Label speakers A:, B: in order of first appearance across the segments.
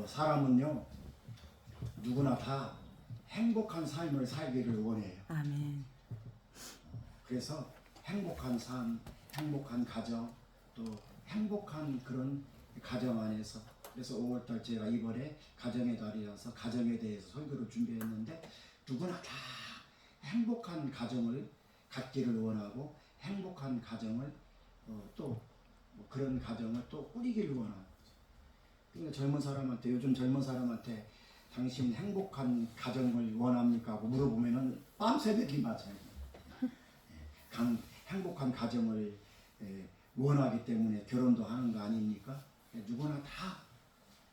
A: 사람은요 누구나 다 행복한 삶을 살기를 원해요.
B: 아멘.
A: 그래서 행복한 삶, 행복한 가정, 또 행복한 그런 가정 안에서, 그래서 5월달 제가 이번에 가정의 달이라서 가정에 대해서 설교를 준비했는데, 누구나 다 행복한 가정을 갖기를 원하고 행복한 가정을 또 그런 가정을 또 꾸리기를 원하는 거죠. 그러니까 젊은 사람한테, 요즘 젊은 사람한테 당신 행복한 가정을 원합니까? 하고 물어보면은 밤새벽이 맞아요. 행복한 가정을 원하기 때문에 결혼도 하는 거 아닙니까? 누구나 다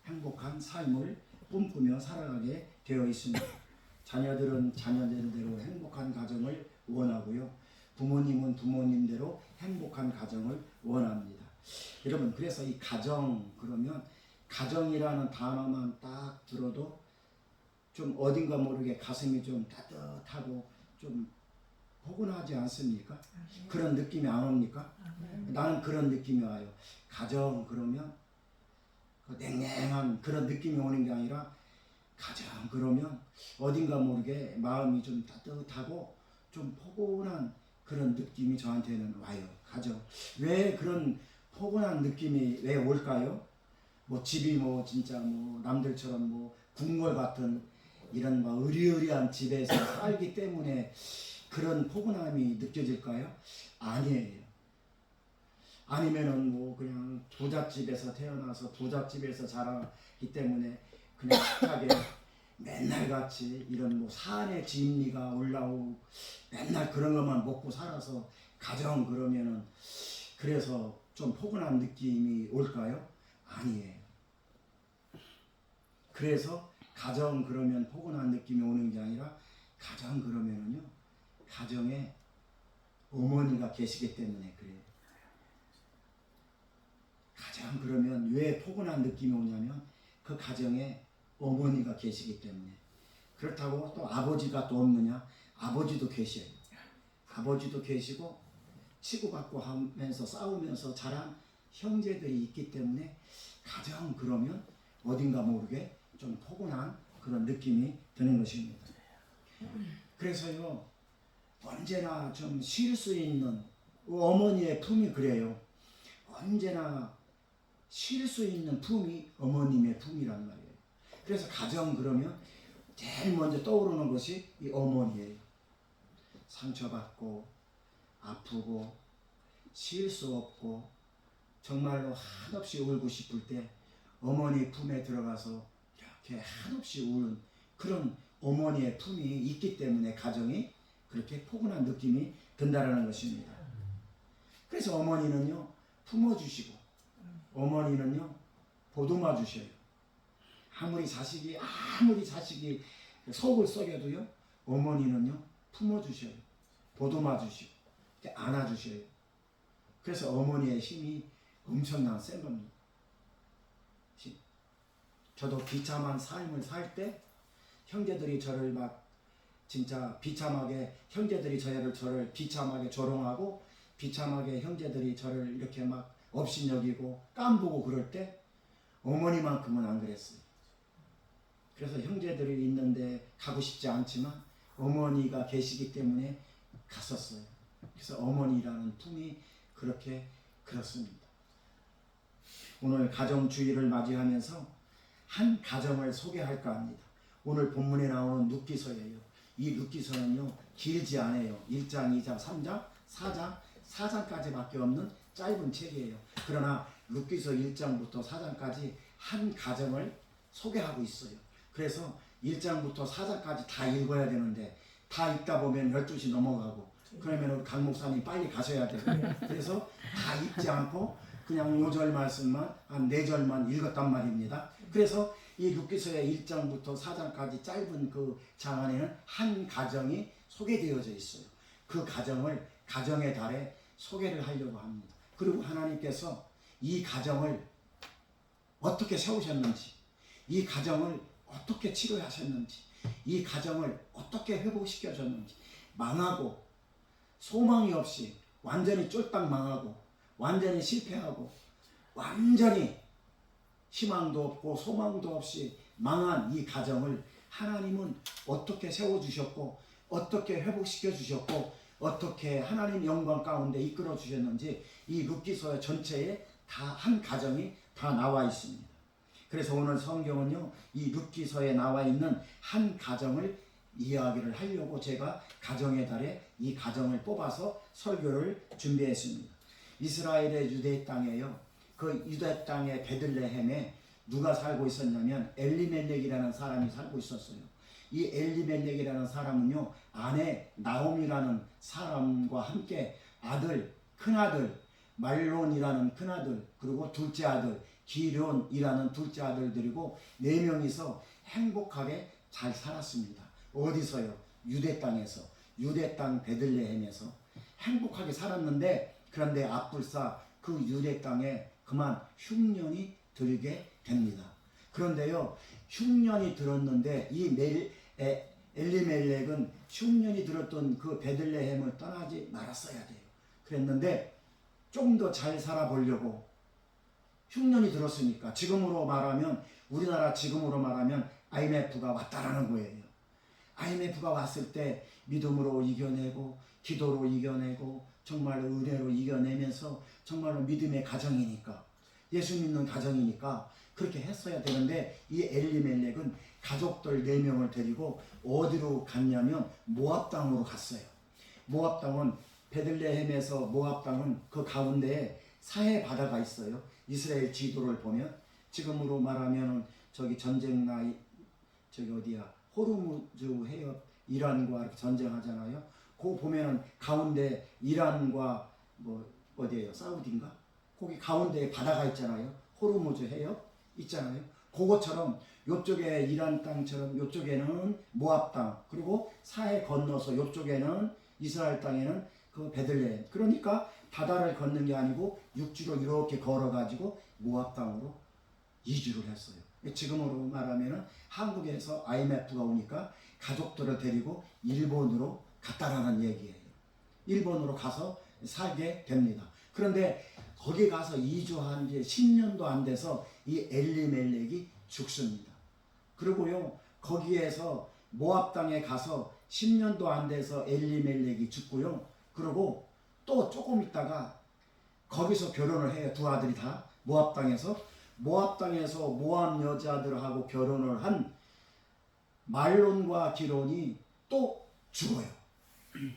A: 행복한 삶을 꿈꾸며 살아가게 되어 있습니다. 자녀들은 자녀들대로 행복한 가정을 원하고요. 부모님은 부모님대로 행복한 가정을 원합니다. 여러분, 그래서 이 가정, 그러면 가정이라는 단어만 딱 들어도 좀 어딘가 모르게 가슴이 좀 따뜻하고 좀 포근하지 않습니까? 그런 느낌이 안 옵니까? 나는 그런 느낌이 와요. 가정 그러면 그 냉랭한 그런 느낌이 오는 게 아니라, 가정 그러면 어딘가 모르게 마음이 좀 따뜻하고 좀 포근한 그런 느낌이 저한테는 와요. 가정. 왜 그런 포근한 느낌이 왜 올까요? 뭐 집이 뭐 진짜 뭐 남들처럼 뭐 궁궐 같은 이런 뭐 으리으리한 집에서 살기 때문에 그런 포근함이 느껴질까요? 아니에요. 아니면은 뭐 그냥 부잣집에서 태어나서 부잣집에서 자라기 때문에 그냥 착하게 맨날 같이 이런 뭐 사안의 진미가 올라오고 맨날 그런 것만 먹고 살아서 가정 그러면은 그래서 좀 포근한 느낌이 올까요? 아니에요. 그래서 가정 그러면 포근한 느낌이 오는 게 아니라, 가정 그러면은요 가정에 어머니가 계시기 때문에 그래요. 가정 그러면 왜 포근한 느낌이 오냐면 그 가정에 어머니가 계시기 때문에. 그렇다고 또 아버지가 또 없느냐? 아버지도 계셔요. 아버지도 계시고 치고받고 하면서 싸우면서 자란 형제들이 있기 때문에 가정 그러면 어딘가 모르게 좀 포근한 그런 느낌이 드는 것입니다. 그래서요 언제나 좀 쉴 수 있는 어머니의 품이 그래요. 언제나 쉴 수 있는 품이 어머님의 품이란 말이에요. 그래서 가정 그러면 제일 먼저 떠오르는 것이 이 어머니예요. 상처받고 아프고 쉴 수 없고 정말로 한없이 울고 싶을 때 어머니 품에 들어가서 이렇게 한없이 우는 그런 어머니의 품이 있기 때문에 가정이 그렇게 포근한 느낌이 든다라는 것입니다. 그래서 어머니는요 품어주시고 어머니는요 보듬어 주셔요. 아무리 자식이 속을 썩여도요 어머니는요 품어주셔요. 보듬어 주시고 안아주셔요. 그래서 어머니의 힘이 엄청난 센 겁니다. 저도 비참한 삶을 살 때 형제들이 저를 막 진짜 비참하게, 형제들이 저를 비참하게 조롱하고 비참하게 형제들이 저를 이렇게 막 업신여기고 깜보고 그럴 때 어머니만큼은 안 그랬어요. 그래서 형제들이 있는데 가고 싶지 않지만 어머니가 계시기 때문에 갔었어요. 그래서 어머니라는 품이 그렇습니다. 오늘 가정주의를 맞이하면서 한 가정을 소개할까 합니다. 오늘 본문에 나오는 룻기서예요. 이 룻기서는요 길지 않아요. 1장, 2장, 3장, 4장, 4장까지밖에 없는 짧은 책이에요. 그러나 룻기서 1장부터 4장까지 한 가정을 소개하고 있어요. 그래서 1장부터 4장까지 다 읽어야 되는데 다 읽다 보면 12시 넘어가고 그러면 우리 강 목사님 빨리 가셔야 돼요. 그래서 다 읽지 않고 그냥 5절 말씀만 한 4절만 읽었단 말입니다. 그래서 이 룻기서의 1장부터 4장까지 짧은 그 장 안에는 한 가정이 소개되어져 있어요. 그 가정을 가정의 달에 소개를 하려고 합니다. 그리고 하나님께서 이 가정을 어떻게 세우셨는지, 이 가정을 어떻게 치료하셨는지, 이 가정을 어떻게 회복시켜줬는지, 망하고 소망이 없이 완전히 쫄딱 망하고 완전히 실패하고 완전히 희망도 없고 소망도 없이 망한 이 가정을 하나님은 어떻게 세워주셨고 어떻게 회복시켜 주셨고 어떻게 하나님 영광 가운데 이끌어 주셨는지 이 룻기서 전체에 다 한 가정이 다 나와 있습니다. 그래서 오늘 성경은요, 이 룻기서에 나와 있는 한 가정을 이야기를 하려고 제가 가정의 달에 이 가정을 뽑아서 설교를 준비했습니다. 이스라엘의 유대 땅에요, 그 유대 땅의 베들레헴에 누가 살고 있었냐면 엘리멜렉이라는 사람이 살고 있었어요. 이 엘리멜렉이라는 사람은요, 아내 나옴이라는 사람과 함께 아들, 큰아들 말론이라는 큰아들, 그리고 둘째 아들 기련이라는 둘째 아들들이고 4명이서 행복하게 잘 살았습니다. 어디서요? 유대 땅에서, 유대 땅 베들레헴에서 행복하게 살았는데, 그런데 앞불사 그 유대 땅에 그만 흉년이 들게 됩니다. 그런데요, 흉년이 들었는데 이 엘리멜렉은 흉년이 들었던 그 베들레헴을 떠나지 말았어야 돼요. 그랬는데 좀 더 잘 살아보려고 흉년이 들었으니까, 지금으로 말하면 우리나라 지금으로 말하면 IMF가 왔다라는 거예요. IMF가 왔을 때 믿음으로 이겨내고 기도로 이겨내고 정말로 은혜로 이겨내면서 정말로 믿음의 가정이니까, 예수 믿는 가정이니까 그렇게 했어야 되는데, 이 엘리멜렉은 가족들 4명을 데리고 어디로 갔냐면 모압 땅으로 갔어요. 모압 땅은 베들레헴에서 모압 땅은 그 가운데에 사해 바다가 있어요. 이스라엘 지도를 보면 지금으로 말하면 저기 전쟁 나이 저기 어디야 호르무즈 해협, 이란과 이렇게 전쟁하잖아요. 그거 보면은 가운데 이란과 뭐 어디예요? 사우디인가? 거기 가운데에 바다가 있잖아요. 호르무즈 해협 있잖아요. 그것처럼 요쪽에 이란 땅처럼 요쪽에는 모압 땅, 그리고 사해 건너서 요쪽에는 이스라엘 땅에는 그 베들레헴. 그러니까 바다를 걷는 게 아니고 육지로 이렇게 걸어가지고 모압 땅으로 이주를 했어요. 지금으로 말하면은 한국에서 IMF가 오니까 가족들을 데리고 일본으로 갔다라는 얘기예요. 일본으로 가서 살게 됩니다. 그런데 거기 가서 이주한 지 10년도 안 돼서 이 엘리멜렉이 죽습니다. 그리고요, 거기에서 모압 땅에 가서 10년도 안 돼서 엘리멜렉이 죽고요. 그리고 또 조금 있다가 거기서 결혼을 해요. 두 아들이 다 모압 땅에서 모압 여자들하고 결혼을 한 말론과 기론이 또 죽어요.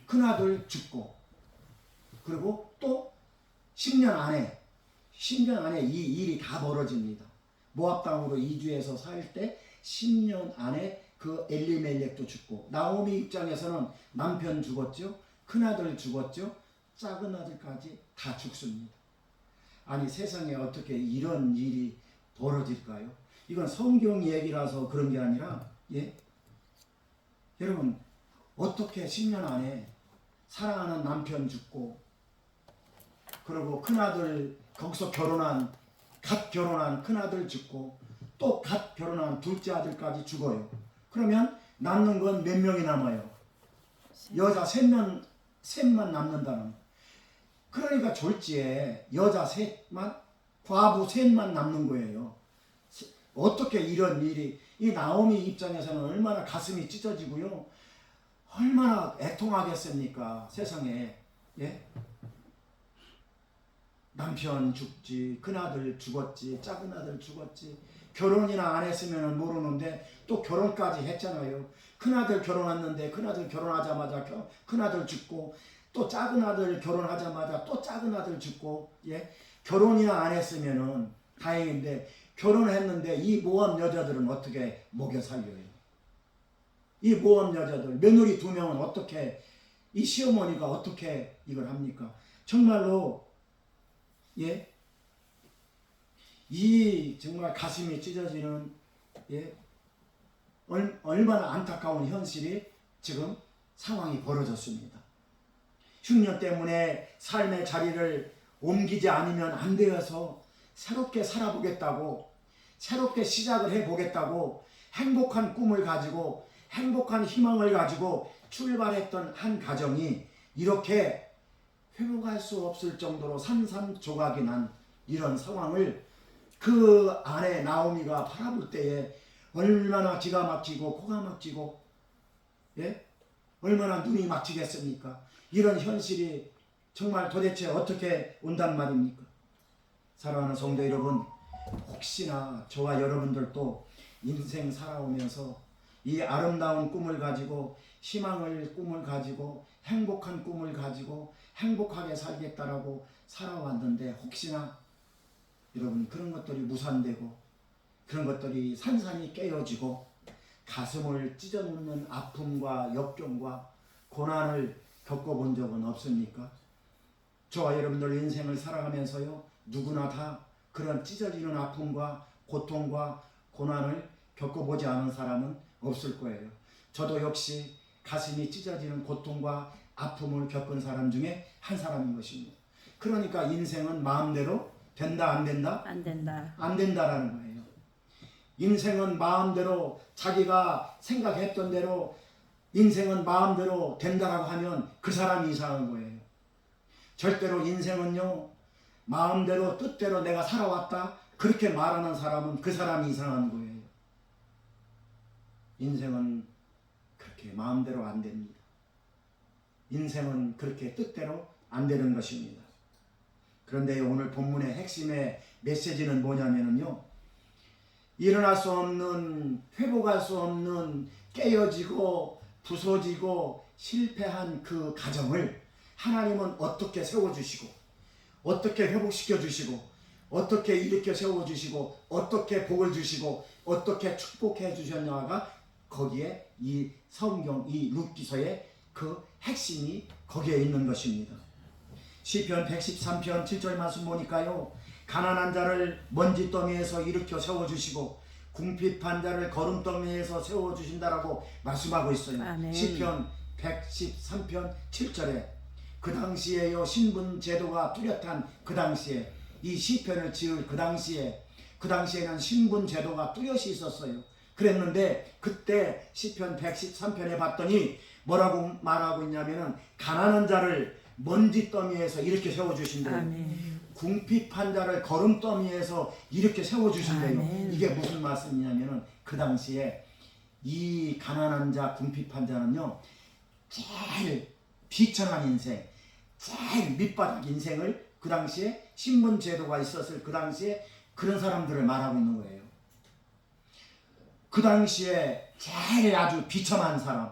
A: 큰아들 죽고, 그리고 또 10년 안에 이 일이 다 벌어집니다. 모압 땅으로 이주해서 살 때 10년 안에 그 엘리멜렉도 죽고, 나오미 입장에서는 남편 죽었죠, 큰아들 죽었죠, 작은 아들까지 다 죽습니다. 아니, 세상에 어떻게 이런 일이 벌어질까요? 이건 성경 얘기라서 그런 게 아니라, 여러분, 어떻게 10년 안에 사랑하는 남편 죽고, 그리고 큰아들 거기서 갓 결혼한 큰아들 죽고, 또 갓 결혼한 둘째 아들까지 죽어요. 그러면 남는 건 몇 명이 남아요? 여자 셋만 남는다는. 그러니까 졸지에 여자 셋만, 과부 셋만 남는 거예요. 어떻게 이런 일이, 이 나오미 입장에서는 얼마나 가슴이 찢어지고요, 얼마나 애통하겠습니까? 세상에. 남편 죽지, 큰아들 죽었지, 작은 아들 죽었지, 결혼이나 안 했으면 모르는데 또 결혼까지 했잖아요. 큰아들 결혼했는데 큰아들 결혼하자마자 큰아들 죽고, 또 작은 아들 결혼하자마자 또 작은 아들 죽고, 결혼이나 안 했으면 다행인데 결혼했는데 이 모압 여자들은 어떻게 먹여 살려요? 이 모압 여자들, 며느리 2명은 어떻게, 이 시어머니가 어떻게 이걸 합니까? 정말로 이 정말 가슴이 찢어지는, 얼마나 안타까운 현실이 지금 상황이 벌어졌습니다. 흉년 때문에 삶의 자리를 옮기지 않으면 안 되어서 새롭게 살아보겠다고, 새롭게 시작을 해보겠다고, 행복한 꿈을 가지고 행복한 희망을 가지고 출발했던 한 가정이 이렇게 회복할 수 없을 정도로 산산조각이 난 이런 상황을 그 아내 나오미가 바라볼 때에 얼마나 기가 막히고 코가 막히고, 예? 얼마나 눈이 막히겠습니까? 이런 현실이 정말 도대체 어떻게 온단 말입니까? 사랑하는 성도 여러분, 혹시나 저와 여러분들도 인생 살아오면서 이 아름다운 꿈을 가지고, 희망을 꿈을 가지고, 행복한 꿈을 가지고 행복하게 살겠다라고 살아왔는데, 혹시나 여러분 그런 것들이 무산되고 그런 것들이 산산이 깨어지고 가슴을 찢어놓는 아픔과 역경과 고난을 겪어본 적은 없습니까? 저와 여러분들 인생을 살아가면서요, 누구나 다 그런 찢어지는 아픔과 고통과 고난을 겪어보지 않은 사람은 없을 거예요. 저도 역시 가슴이 찢어지는 고통과 아픔을 겪은 사람 중에 한 사람인 것입니다. 그러니까 인생은 마음대로 된다, 안 된다?
B: 안 된다.
A: 안 된다라는 거예요. 인생은 마음대로, 자기가 생각했던 대로 인생은 마음대로 된다라고 하면 그 사람이 이상한 거예요. 절대로 인생은요, 마음대로 뜻대로 내가 살아왔다 그렇게 말하는 사람은 그 사람이 이상한 거예요. 인생은 그렇게 마음대로 안 됩니다. 인생은 그렇게 뜻대로 안 되는 것입니다. 그런데 오늘 본문의 핵심의 메시지는 뭐냐면요, 일어날 수 없는, 회복할 수 없는, 깨어지고 부서지고 실패한 그 가정을 하나님은 어떻게 세워주시고, 어떻게 회복시켜 주시고, 어떻게 일으켜 세워주시고, 어떻게 복을 주시고, 어떻게 축복해 주셨냐가 거기에 이 성경, 이 룻기서의 그 핵심이 거기에 있는 것입니다. 시편 113편 7절 말씀 보니까요, 가난한 자를 먼지더미에서 일으켜 세워주시고 궁핍한 자를 거름더미에서 세워주신다라고 말씀하고 있어요.
B: 아멘.
A: 시편 113편 7절에 그 당시에요, 신분 제도가 뚜렷한 그 당시에, 이 시편을 지을 그 당시에는 신분 제도가 뚜렷이 있었어요. 그랬는데 그때 시편 113편에 봤더니 뭐라고 말하고 있냐면은 가난한 자를 먼지더미에서 이렇게 세워주신대요.
B: 아멘.
A: 궁핍한 자를 거름더미에서 이렇게 세워주신대요.
B: 아멘.
A: 이게 무슨 말씀이냐면은 그 당시에 이 가난한 자, 궁핍한 자는요, 제일 비천한 인생, 제일 밑바닥 인생을, 그 당시에 신분 제도가 있었을 그 당시에 그런 사람들을 말하고 있는 거예요. 그 당시에 제일 아주 비천한 사람,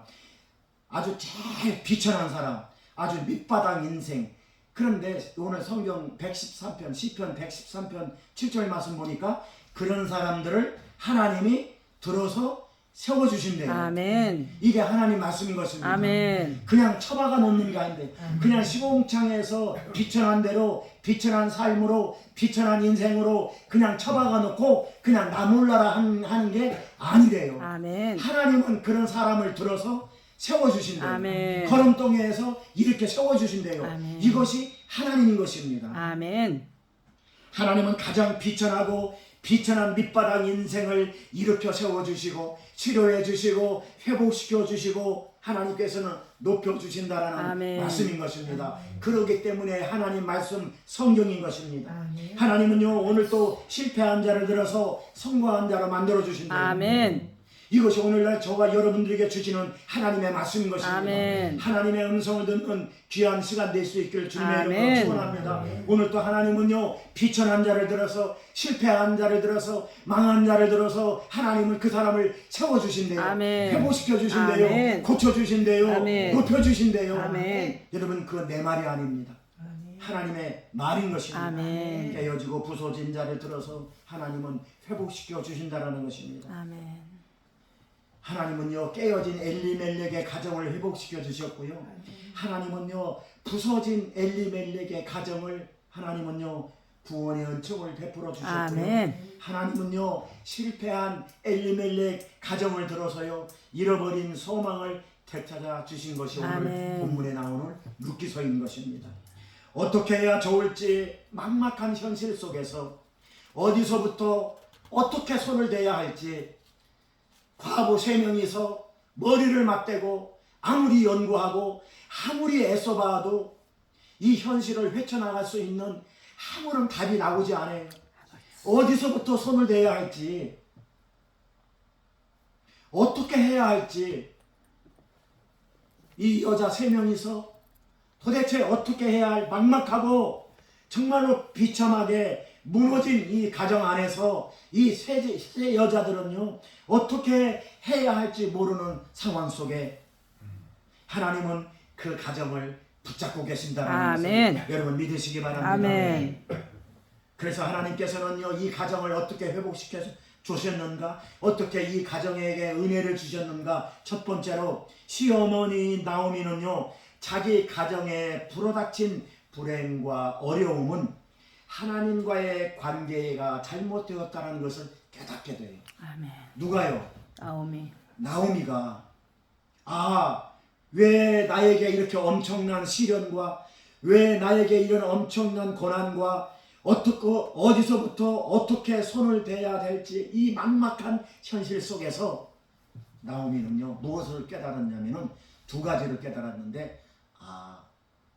A: 아주 제일 비천한 사람, 아주 밑바닥 인생. 그런데 오늘 성경 113편, 시편 113편 7절 말씀 보니까 그런 사람들을 하나님이 들어서 세워주신대요.
B: 아멘.
A: 이게 하나님 말씀인 것입니다.
B: 아멘.
A: 그냥 처박아 놓는 게 아닌데, 그냥 시공창에서 비천한 대로, 비천한 삶으로, 비천한 인생으로 그냥 처박아 놓고 그냥 나 몰라라 하는 게 아니래요.
B: 아멘.
A: 하나님은 그런 사람을 들어서 세워주신대요.
B: 아멘.
A: 거름덩이에서 이렇게 세워주신대요.
B: 아멘.
A: 이것이 하나님인 것입니다.
B: 아멘.
A: 하나님은 가장 비천하고 비천한 밑바닥 인생을 일으켜 세워주시고 치료해 주시고 회복시켜 주시고 하나님께서는 높여주신다라는
B: 아멘.
A: 말씀인 것입니다. 그렇기 때문에 하나님 말씀 성경인 것입니다.
C: 아멘.
A: 하나님은요, 오늘 또 실패한 자를 들어서 성공한 자로 만들어 주신대요.
B: 아멘.
A: 이것이 오늘날 저와 여러분들에게 주시는 하나님의 말씀인 것입니다.
B: 아멘.
A: 하나님의 음성을 듣는 귀한 시간 될 수 있기를 주님의 이름으로
B: 아멘.
A: 축원합니다. 오늘 또 하나님은요, 비천한 자를 들어서, 실패한 자를 들어서, 망한 자를 들어서 하나님은 그 사람을 세워주신대요.
B: 아멘.
A: 회복시켜 주신대요.
B: 아멘.
A: 고쳐주신대요.
B: 아멘.
A: 높여주신대요.
B: 아멘.
A: 여러분, 그건 내 말이 아닙니다.
C: 아멘.
A: 하나님의 말인 것입니다.
B: 아멘.
A: 깨어지고 부서진 자를 들어서 하나님은 회복시켜 주신다라는 것입니다.
B: 아멘.
A: 하나님은요, 깨어진 엘리멜렉의 가정을 회복시켜 주셨고요, 하나님은요, 부서진 엘리멜렉의 가정을 하나님은요, 구원의 은총을 베풀어 주셨고요,
B: 아멘.
A: 하나님은요, 실패한 엘리멜렉 가정을 들어서요, 잃어버린 소망을 되찾아 주신 것이 오늘
B: 아멘.
A: 본문에 나오는 룻기서인 것입니다. 어떻게 해야 좋을지 막막한 현실 속에서 어디서부터 어떻게 손을 대야 할지 과부 3명이서 머리를 맞대고 아무리 연구하고 아무리 애써봐도 이 현실을 헤쳐나갈 수 있는 아무런 답이 나오지 않아요. 어디서부터 손을 대야 할지, 어떻게 해야 할지, 이 여자 3명이서 도대체 어떻게 해야 할 막막하고 정말로 비참하게 무너진 이 가정 안에서 이 세 여자들은요, 어떻게 해야 할지 모르는 상황 속에 하나님은 그 가정을 붙잡고 계신다는 것을 여러분 믿으시기 바랍니다.
B: 아멘.
A: 그래서 하나님께서는요, 이 가정을 어떻게 회복시켜 주셨는가, 어떻게 이 가정에게 은혜를 주셨는가. 첫 번째로 시어머니 나오미는요, 자기 가정에 불어닥친 불행과 어려움은 하나님과의 관계가 잘못되었다는 것을 깨닫게 돼요.
B: 아멘.
A: 누가요?
B: 나오미.
A: 나오미가, 왜 나에게 이렇게 엄청난 시련과, 왜 나에게 이런 엄청난 고난과, 어디서부터 어떻게 손을 대야 될지 이 막막한 현실 속에서 나오미는요, 무엇을 깨달았냐면은 2가지를 깨달았는데,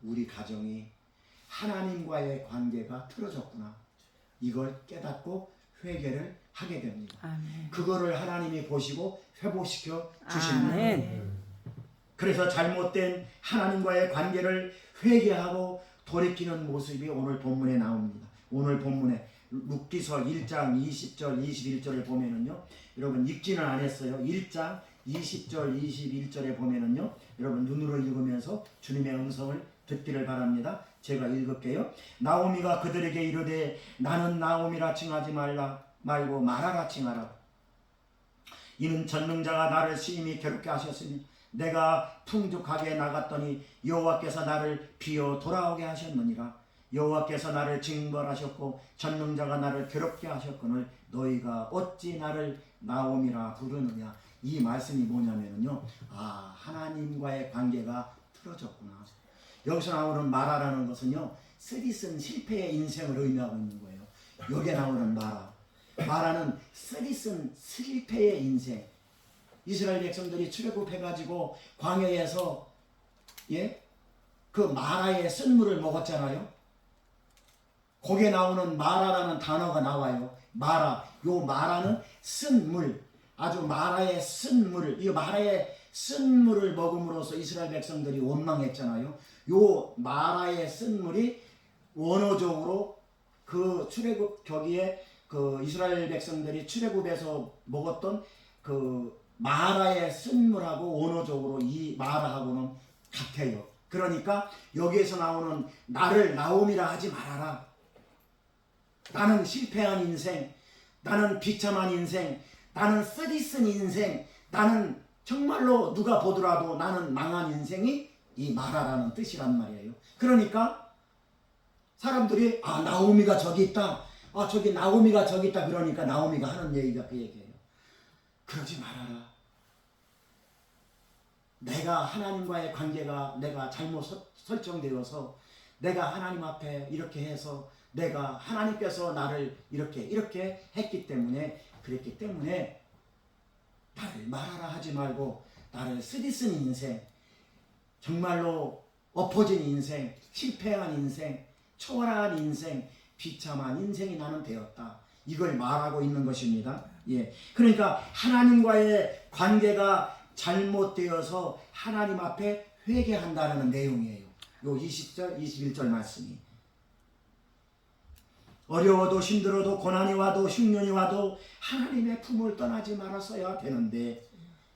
A: 우리 가정이 하나님과의 관계가 틀어졌구나, 이걸 깨닫고 회개를 하게 됩니다.
B: 아멘.
A: 그거를 하나님이 보시고 회복시켜 주십니다.
B: 아멘.
A: 그래서 잘못된 하나님과의 관계를 회개하고 돌이키는 모습이 오늘 본문에 나옵니다. 오늘 본문에 룻기서 1장 20절 21절을 보면은요, 여러분 읽지는 안 했어요. 1장 20절 21절에 보면은요, 여러분 눈으로 읽으면서 주님의 음성을 듣기를 바랍니다. 제가 읽을게요. 나오미가 그들에게 이르되 나는 나오미라 칭하지 말고 마라라 칭하라. 이는 전능자가 나를 심히 괴롭게 하셨으니 내가 풍족하게 나갔더니 여호와께서 나를 비어 돌아오게 하셨느니라. 여호와께서 나를 징벌하셨고 전능자가 나를 괴롭게 하셨거늘 너희가 어찌 나를 나오미라 부르느냐. 이 말씀이 뭐냐면요, 하나님과의 관계가 틀어졌구나. 여기서 나오는 마라라는 것은요, 쓰리쓴 실패의 인생을 의미하고 있는 거예요. 여기에 나오는 마라는 쓰리쓴 실패의 인생. 이스라엘 백성들이 출애굽해가지고 광야에서 그 마라의 쓴물을 먹었잖아요. 거기에 나오는 마라라는 단어가 나와요. 요 마라는 쓴물, 아주 마라의 쓴물, 이 마라의 쓴물을 먹음으로써 이스라엘 백성들이 원망했잖아요. 요 마라의 쓴물이 원어적으로 그 출애굽 거기에 그 이스라엘 백성들이 출애굽에서 먹었던 그 마라의 쓴물하고 원어적으로 이 마라하고는 같아요. 그러니까 여기에서 나오는 나를 나오미라 하지 말아라. 나는 실패한 인생, 나는 비참한 인생, 나는 쓰디쓴 인생, 나는 정말로 누가 보더라도 나는 망한 인생이 이 마라라는 뜻이란 말이에요. 그러니까 사람들이 나오미가 저기 있다, 저기 나오미가 저기 있다, 그러니까 나오미가 하는 얘기가 그 얘기예요. 그러지 말아라. 내가 하나님과의 관계가 내가 잘못 설정되어서 내가 하나님 앞에 이렇게 해서 내가 하나님께서 나를 이렇게 했기 때문에, 그랬기 때문에 나를 말하라 하지 말고 나를 쓰디쓴 인생, 정말로 엎어진 인생, 실패한 인생, 초라한 인생, 비참한 인생이 나는 되었다, 이걸 말하고 있는 것입니다. 그러니까 하나님과의 관계가 잘못되어서 하나님 앞에 회개한다는 내용이에요. 요 20절 21절 말씀이. 어려워도 힘들어도 고난이 와도 흉년이 와도 하나님의 품을 떠나지 말았어야 되는데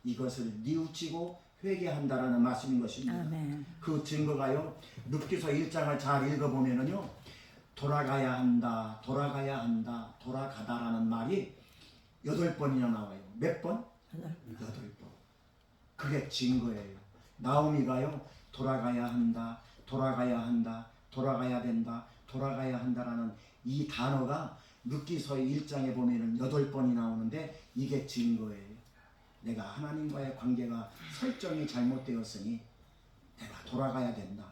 A: 이것을 뉘우치고 회개한다라는 말씀인 것입니다.
B: 아멘.
A: 그 증거가요, 룻기서 1장을 잘 읽어보면은요, 돌아가야 한다, 돌아가야 한다, 돌아가다라는 말이 8번이나 나와요. 몇 번? 8번. 그게 증거예요. 나오미가요, 돌아가야 한다, 돌아가야 한다, 돌아가야 된다, 돌아가야 한다라는 이 단어가 룻기서 1장에 보면은 8번이 나오는데 이게 증거예요. 내가 하나님과의 관계가 설정이 잘못되었으니 내가 돌아가야 된다.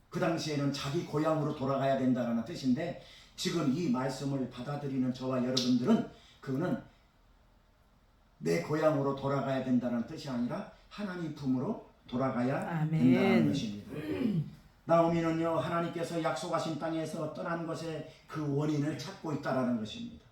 A: 그 당시에는 자기 고향으로 돌아가야 된다는 뜻인데, 지금 이 말씀을 받아들이는 저와 여러분들은 그거는 내 고향으로 돌아가야 된다는 뜻이 아니라 하나님 품으로 돌아가야 된다는 것입니다. 나오미는요 하나님께서 약속하신 땅에서 떠난 것의 그 원인을 찾고 있다라는 것입니다.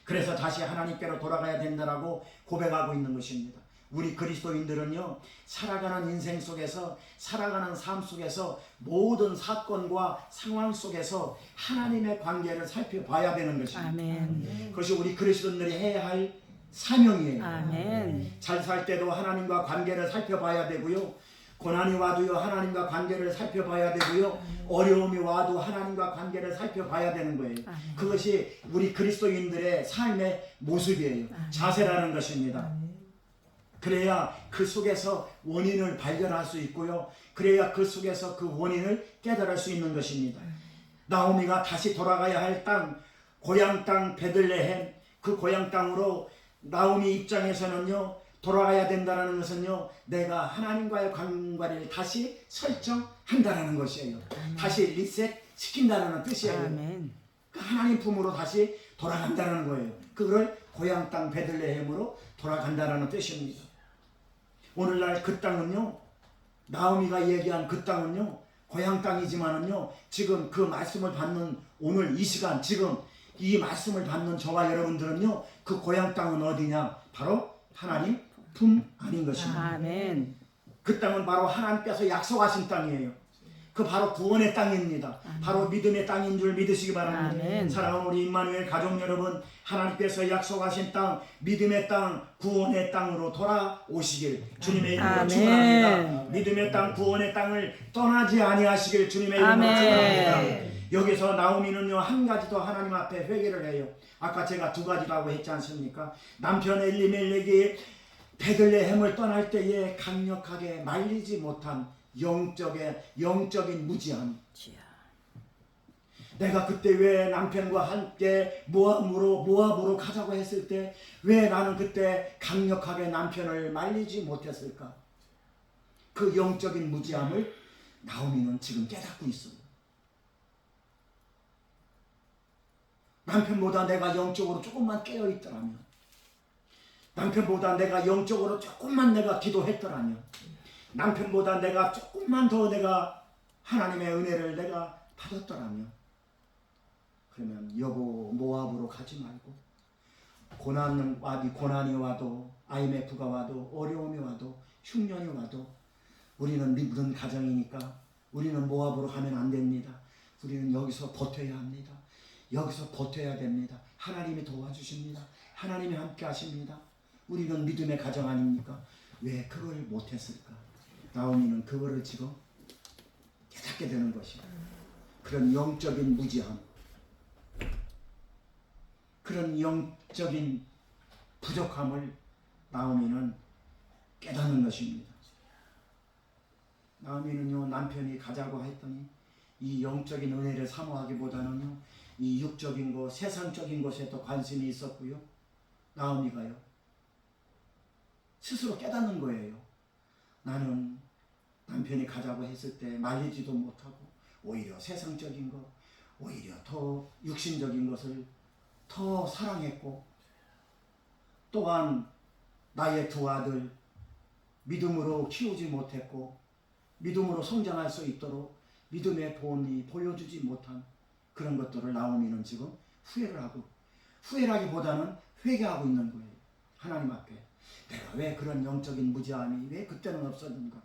A: 그래서 다시 하나님께로 돌아가야 된다라고 고백하고 있는 것입니다. 우리 그리스도인들은요 살아가는 인생 속에서 살아가는 삶 속에서 모든 사건과 상황 속에서 하나님의 관계를 살펴봐야 되는 것입니다.
B: 아멘.
A: 그것이 우리 그리스도인들이 해야 할 사명이에요.
B: 아멘.
A: 잘 살 때도 하나님과 관계를 살펴봐야 되고요. 고난이 와도요 하나님과 관계를 살펴봐야 되고요. 어려움이 와도 하나님과 관계를 살펴봐야 되는 거예요.
B: 아멘.
A: 그것이 우리 그리스도인들의 삶의 모습이에요. 자세라는 것입니다. 그래야 그 속에서 원인을 발견할 수 있고요. 그래야 그 속에서 그 원인을 깨달을 수 있는 것입니다. 나오미가 다시 돌아가야 할 땅, 고향 땅 베들레헴, 그 고향 땅으로 나오미 입장에서는요 돌아가야 된다는 것은요 내가 하나님과의 관계를 다시 설정한다는 것이에요. 다시 리셋 시킨다는 뜻이에요.
B: 아멘.
A: 하나님 품으로 다시 돌아간다는 거예요. 그걸 고향 땅 베들레헴으로 돌아간다는 뜻입니다. 오늘날 그 땅은요 나오미가 얘기한 그 땅은요 고향 땅이지만은요 지금 그 말씀을 받는 오늘 이 시간 지금 이 말씀을 받는 저와 여러분들은요 그 고향 땅은 어디냐? 바로 하나님 품 안인 것입니다.
B: 아멘.
A: 그 땅은 바로 하나님께서 약속하신 땅이에요. 그 바로 구원의 땅입니다. 바로 믿음의 땅인 줄 믿으시기 바랍니다.
B: 아멘.
A: 사랑하는 우리 임마누엘 가족 여러분, 하나님께서 약속하신 땅, 믿음의 땅, 구원의 땅으로 돌아오시길 주님의 이름으로
B: 아멘.
A: 축원합니다. 믿음의 땅, 구원의 땅을 떠나지 아니하시길 주님의 이름으로
B: 아멘.
A: 축원합니다. 여기서 나오미는요 한 가지 더 하나님 앞에 회개를 해요. 아까 제가 두 가지라고 했지 않습니까? 남편 엘리멜렉이 베들레헴을 떠날 때에 강력하게 말리지 못한 영적인 무지함. 내가 그때 왜 남편과 함께 모압으로 가자고 했을 때 왜 나는 그때 강력하게 남편을 말리지 못했을까? 그 영적인 무지함을 나오미는 지금 깨닫고 있어요. 남편보다 내가 영적으로 조금만 깨어있더라면, 남편보다 내가 영적으로 조금만 내가 기도했더라면, 남편보다 내가 조금만 더 내가 하나님의 은혜를 내가 받았더라면, 그러면 여보 모압으로 가지 말고 고난이 와도 IMF가 와도 어려움이 와도 흉년이 와도 우리는 믿는 가정이니까 우리는 모압으로 가면 안 됩니다. 우리는 여기서 버텨야 합니다. 여기서 버텨야 됩니다. 하나님이 도와주십니다. 하나님이 함께 하십니다. 우리는 믿음의 가정 아닙니까? 왜 그걸 못했을까? 나오미는 그거를 지금 깨닫게 되는 것이에요. 그런 영적인 무지함, 그런 영적인 부족함을 나오미는 깨닫는 것입니다. 나오미는요 남편이 가자고 했더니 이 영적인 은혜를 사모하기보다는요 이 육적인 것, 세상적인 것에 더 관심이 있었고요. 나오미가요 스스로 깨닫는 거예요. 나는 남편이 가자고 했을 때 말리지도 못하고 오히려 세상적인 것, 오히려 더 육신적인 것을 더 사랑했고, 또한 나의 두 아들 믿음으로 키우지 못했고 믿음으로 성장할 수 있도록 믿음의 본이 보여주지 못한 그런 것들을 나오미는 지금 후회를 하고, 후회라기보다는 회개하고 있는 거예요. 하나님 앞에 내가 왜 그런 영적인 무지함이 왜 그때는 없었는가.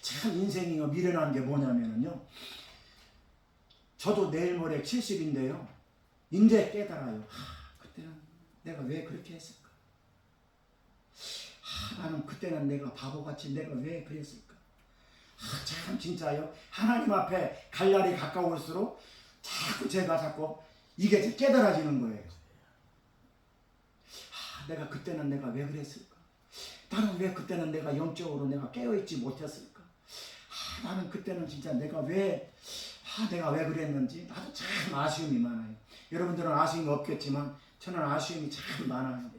A: 참 인생이 미련한 게 뭐냐면요, 저도 내일 모레 70인데요 이제 깨달아요. 그때는 내가 왜 그렇게 했을까? 나는 그때는 내가 바보같이 내가 왜 그랬을까? 참 진짜요. 하나님 앞에 갈 날이 가까울수록 자꾸 이게 깨달아지는 거예요. 내가 그때는 내가 왜 그랬을까? 나는 왜 그때는 내가 영적으로 내가 깨어있지 못했을까? 나는 그때는 진짜 내가 왜 그랬는지 나도 참 아쉬움이 많아요. 여러분들은 아쉬움이 없겠지만 저는 아쉬움이 참 많아요.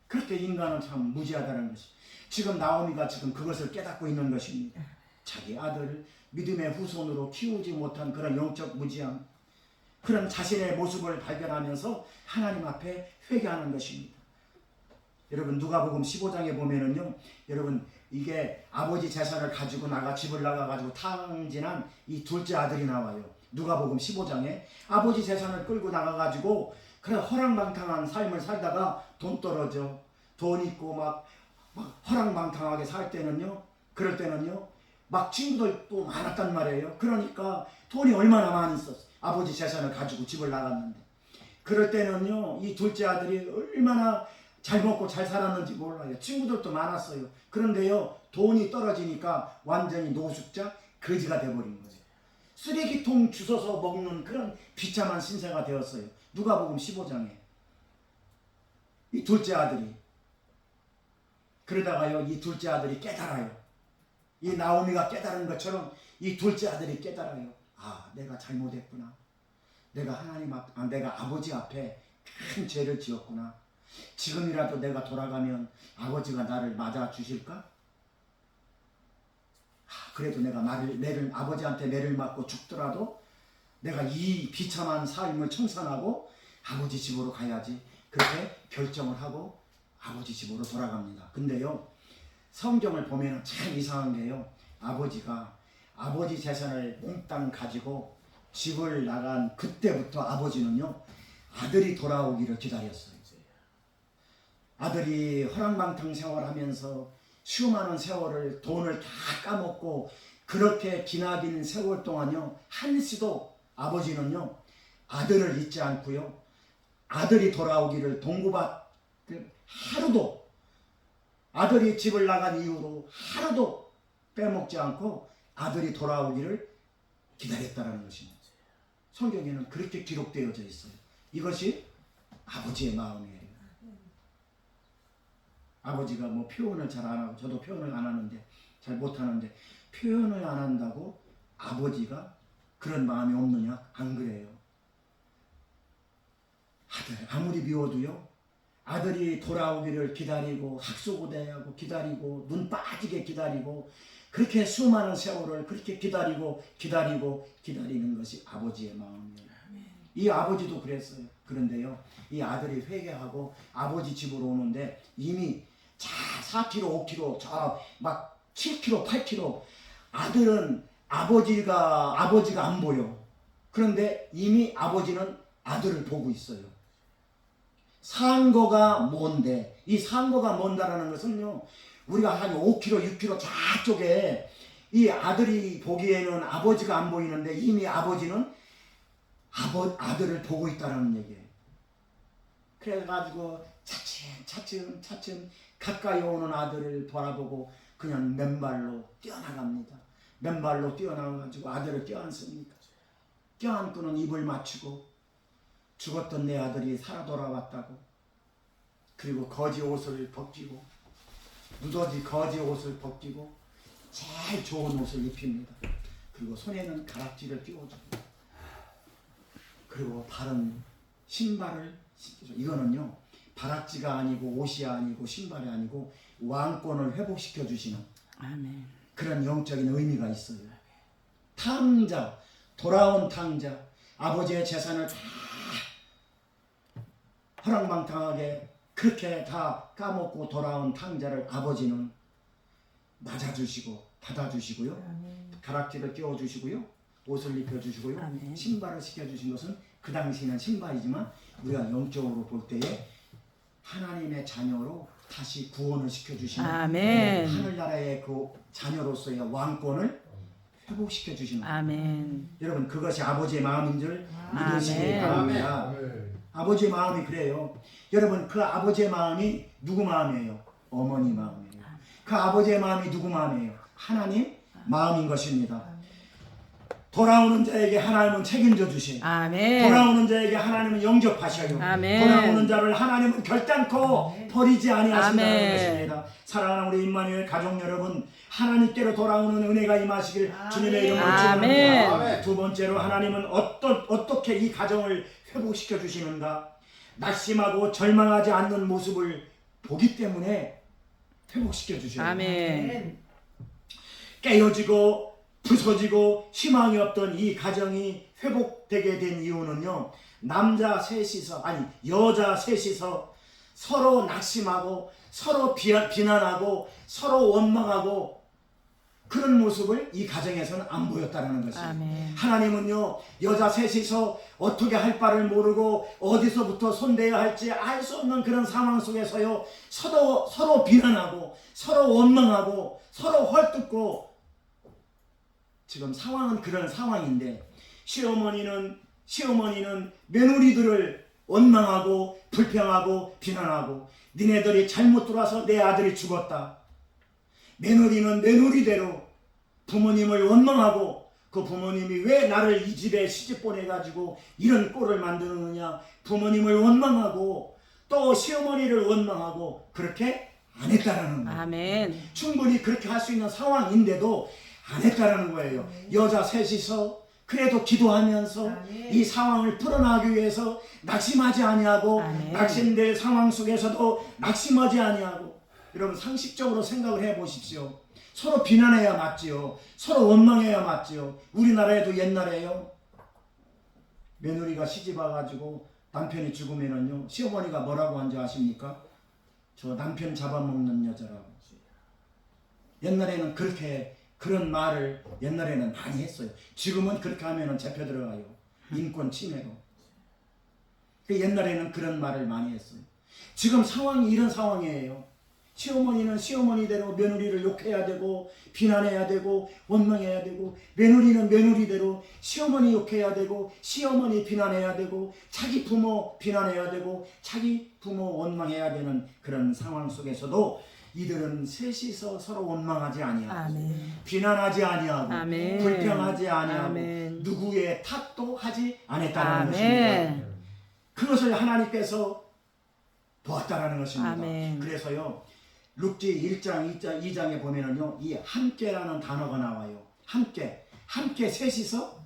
A: 그렇게 인간은 참 무지하다는 것이, 지금 나오미가 지금 그것을 깨닫고 있는 것입니다. 자기 아들을 믿음의 후손으로 키우지 못한 그런 영적 무지함, 그런 자신의 모습을 발견하면서 하나님 앞에 회개하는 것입니다. 여러분 누가복음 15장에 보면은요, 여러분 이게 아버지 재산을 가지고 집을 나가가지고 탕진한 이 둘째 아들이 나와요. 누가복음 15장에 아버지 재산을 끌고 나가가지고 그래 허랑방탕한 삶을 살다가 돈 떨어져, 돈 있고 막 허랑방탕하게 살 때는요, 그럴 때는요 막 친구들도 많았단 말이에요. 그러니까 돈이 얼마나 많이 있었어. 아버지 재산을 가지고 집을 나갔는데, 그럴 때는요 이 둘째 아들이 얼마나 잘 먹고 잘 살았는지 몰라요. 친구들도 많았어요. 그런데요 돈이 떨어지니까 완전히 노숙자, 거지가 돼버린 거예요. 쓰레기통 주워서 먹는 그런 비참한 신세가 되었어요. 누가복음 15장에 이 둘째 아들이. 그러다가요 이 둘째 아들이 깨달아요. 이 나오미가 깨달은 것처럼 이 둘째 아들이 깨달아요. 아, 내가 잘못했구나. 내가 내가 아버지 앞에 큰 죄를 지었구나. 지금이라도 내가 돌아가면 아버지가 나를 맞아 주실까? 그래도 내가 아버지한테 매를 맞고 죽더라도 내가 이 비참한 삶을 청산하고 아버지 집으로 가야지. 그렇게 결정을 하고 아버지 집으로 돌아갑니다. 근데요 성경을 보면 참 이상한 게요, 아버지가 아버지 재산을 몽땅 가지고 집을 나간 그때부터 아버지는요 아들이 돌아오기를 기다렸어요. 아들이 허랑방탕 생활하면서 수많은 세월을 돈을 다 까먹고 그렇게 기나긴 세월 동안요 한시도 아버지는요 아들을 잊지 않고요 아들이 돌아오기를 동구밭을 하루도, 아들이 집을 나간 이후로 하루도 빼먹지 않고 아들이 돌아오기를 기다렸다는 것입니다. 성경에는 그렇게 기록되어져 있어요. 이것이 아버지의 마음이에요. 아버지가 뭐 표현을 잘 안 하고, 저도 표현을 안 하는데, 잘 못하는데, 표현을 안 한다고 아버지가 그런 마음이 없느냐? 안 그래요. 아들 아무리 미워도요 아들이 돌아오기를 기다리고 학수고대하고 기다리고 눈 빠지게 기다리고 그렇게 수많은 세월을 그렇게 기다리는 것이 아버지의 마음이에요. 이 아버지도 그랬어요. 그런데요 이 아들이 회개하고 아버지 집으로 오는데 이미 4km 5km 막 7km 8km 아들은 아버지가 안 보여. 그런데 이미 아버지는 아들을 보고 있어요. 상거가 뭔데, 이 상거가 뭔다라는 것은요 우리가 한 5km 6km 저쪽에 이 아들이 보기에는 아버지가 안 보이는데 이미 아버지는 아들을 보고 있다는 얘기예요. 그래가지고 차츰 가까이 오는 아들을 바라보고 그냥 맨발로 뛰어나갑니다. 맨발로 뛰어나가지고 아들을 껴안습니다. 껴안고는 입을 맞추고 죽었던 내 아들이 살아 돌아왔다고, 그리고 거지 옷을 벗기고 누더지 거지 옷을 벗기고 제일 좋은 옷을 입힙니다. 그리고 손에는 가락지를 끼워줍니다. 그리고 바른 신발을 신겨줘. 이거는요 가락지가 아니고 옷이 아니고 신발이 아니고 왕권을 회복시켜 주시는 아멘. 그런 영적인 의미가 있어요. 탕자, 돌아온 탕자, 아버지의 재산을 다 허랑방탕하게 그렇게 다 까먹고 돌아온 탕자를 아버지는 맞아주시고 받아주시고요. 가락지를 끼워주시고요. 옷을 입혀주시고요. 아멘. 신발을 시켜주신 것은 그 당시에는 신발이지만 우리가 영적으로 볼 때에 하나님의 자녀로 다시 구원을 시켜주시는 아멘. 하늘나라의 그 자녀로서의 왕권을 회복시켜주시는 아멘. 여러분 그것이 아버지의 마음인 줄 믿으시기 바랍니다. 아버지의 마음이 그래요. 여러분 그 아버지의 마음이 누구 마음이에요? 어머니 마음이에요. 그 아버지의 마음이 누구 마음이에요? 하나님 마음인 것입니다. 돌아오는 자에게 하나님은 책임져 주신 아멘. 돌아오는 자에게 하나님은 영접하셔요. 아멘. 돌아오는 자를 하나님은 결단코 아멘. 버리지 아니하신다는 것입니다. 사랑하는 우리 임마누엘 가족 여러분, 하나님께로 돌아오는 은혜가 임하시길 주님의 이름으로 축원합니다. 두 번째로 하나님은 어떻게 이 가정을 회복시켜 주시는가? 낙심하고 절망하지 않는 모습을 보기 때문에 회복시켜 주셔요. 아멘. 깨어지고 부서지고 희망이 없던 이 가정이 회복되게 된 이유는요, 여자 셋이서 서로 낙심하고 서로 비난하고 서로 원망하고 그런 모습을 이 가정에서는 안 보였다는 것이에요.
B: 아멘.
A: 하나님은요, 여자 셋이서 어떻게 할 바를 모르고 어디서부터 손대야 할지 알 수 없는 그런 상황 속에서요, 서로 비난하고 서로 원망하고 서로 헐뜯고, 지금 상황은 그런 상황인데 시어머니는 며느리들을 원망하고 불평하고 비난하고, 니네들이 잘못 들어와서 내 아들이 죽었다. 며느리는 며느리대로 부모님을 원망하고, 그 부모님이 왜 나를 이 집에 시집 보내가지고 이런 꼴을 만드느냐, 부모님을 원망하고 또 시어머니를 원망하고 그렇게 안 했다라는 거예요.
B: 아멘.
A: 충분히 그렇게 할 수 있는 상황인데도 안 했다라는 거예요. 여자 셋이서 그래도 기도하면서 이 상황을 풀어나가기 위해서 낙심하지 아니하고, 낙심될 상황 속에서도 낙심하지 아니하고. 여러분, 상식적으로 생각을 해보십시오. 서로 비난해야 맞지요. 서로 원망해야 맞지요. 우리나라에도 옛날에요, 며느리가 시집 와가지고 남편이 죽으면은요, 시어머니가 뭐라고 한지 아십니까? 저 남편 잡아먹는 여자라고. 옛날에는 그런 말을 옛날에는 많이 했어요. 지금은 그렇게 하면은 잡혀 들어가요. 인권 침해로. 옛날에는 그런 말을 많이 했어요. 지금 상황이 이런 상황이에요. 시어머니는 시어머니대로 며느리를 욕해야 되고 비난해야 되고 원망해야 되고, 며느리는 며느리대로 시어머니 욕해야 되고 시어머니 비난해야 되고 자기 부모 비난해야 되고 자기 부모 원망해야 되는 그런 상황 속에서도 이들은 셋이서 서로 원망하지 아니하고, 비난하지 아니하고, 불평하지 아니하고, 누구의 탓도 하지 않았다는 것입니다. 그것을 하나님께서 보았다라는 것입니다. 그래서요, 룻기 1장 2장에 보면은요, 이 함께라는 단어가 나와요. 함께 셋이서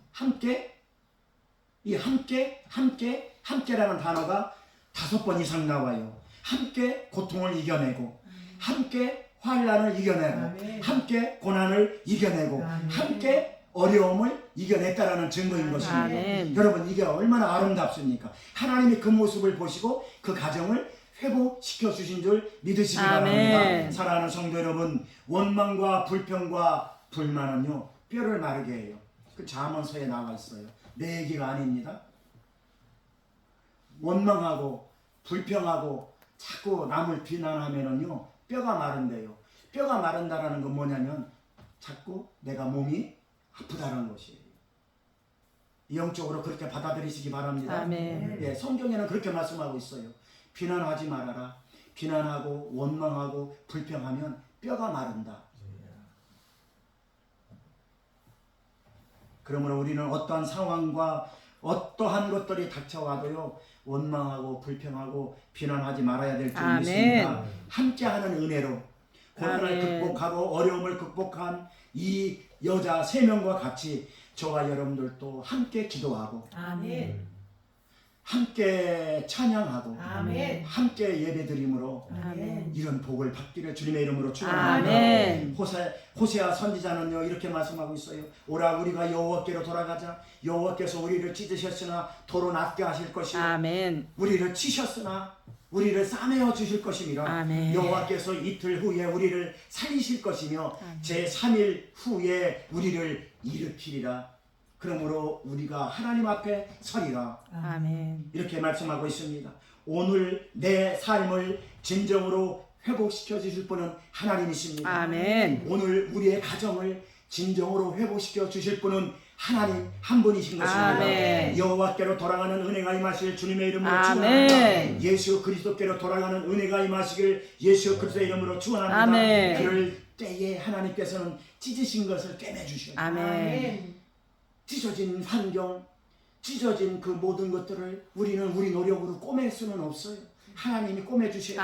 A: 이 함께라는 단어가 5번 이상 나와요. 함께 고통을 이겨내고, 함께 환난을 이겨내고, 함께 고난을 이겨내고, 함께 어려움을 이겨냈다라는 증거인 것입니다. 여러분, 이게 얼마나 아름답습니까? 하나님이 그 모습을 보시고 그 가정을 회복시켜 주신 줄 믿으시기 바랍니다. 사랑하는 성도 여러분, 원망과 불평과 불만은요, 뼈를 마르게 해요. 그 잠언서에 나와 있어요. 내 얘기가 아닙니다. 원망하고 불평하고 자꾸 남을 비난하면은요, 뼈가 마른대요. 뼈가 마른다라는 건 뭐냐면 자꾸 내가 몸이 아프다는 것이에요. 영적으로 그렇게 받아들이시기 바랍니다. 예, 성경에는 그렇게 말씀하고 있어요. 비난하지 말아라. 비난하고 원망하고 불평하면 뼈가 마른다. 그러므로 우리는 어떠한 상황과 어떠한 것들이 닥쳐와도요, 원망하고 불평하고 비난하지 말아야 될 줄 믿습니다. 함께하는 은혜로 고난을 극복하고 어려움을 극복한 이 여자 3명과 같이 저와 여러분들도 함께 기도하고, 함께 찬양하고, 함께 예배드림으로 이런 복을 받기를 주님의 이름으로 축원합니다. 호세아 선지자는요, 이렇게 말씀하고 있어요. 오라, 우리가 여호와께로 돌아가자. 여호와께서 우리를 찢으셨으나 도로 낫게 하실 것이요, 우리를 치셨으나 우리를 싸매어 주실 것이니라. 여호와께서 이틀 후에 우리를 살리실 것이며 제3일 후에 우리를 일으키리라. 그러므로 우리가 하나님 앞에 서리라. 이렇게 말씀하고 있습니다. 오늘 내 삶을 진정으로 회복시켜 주실 분은 하나님이십니다. 오늘 우리의 가정을 진정으로 회복시켜 주실 분은 하나님 한 분이신 것입니다. 여호와께로 돌아가는 은혜가 임하실 주님의 이름으로 축원합니다. 예수 그리스도께로 돌아가는 은혜가 임하시길 예수 그리스도의 이름으로 축원합니다. 그럴 때에 하나님께서는 찢으신 것을 꿰매 주셔요. 찢어진 환경, 찢어진 그 모든 것들을 우리는 우리 노력으로 꼬맬 수는 없어요. 하나님이 꼬매 주셔요.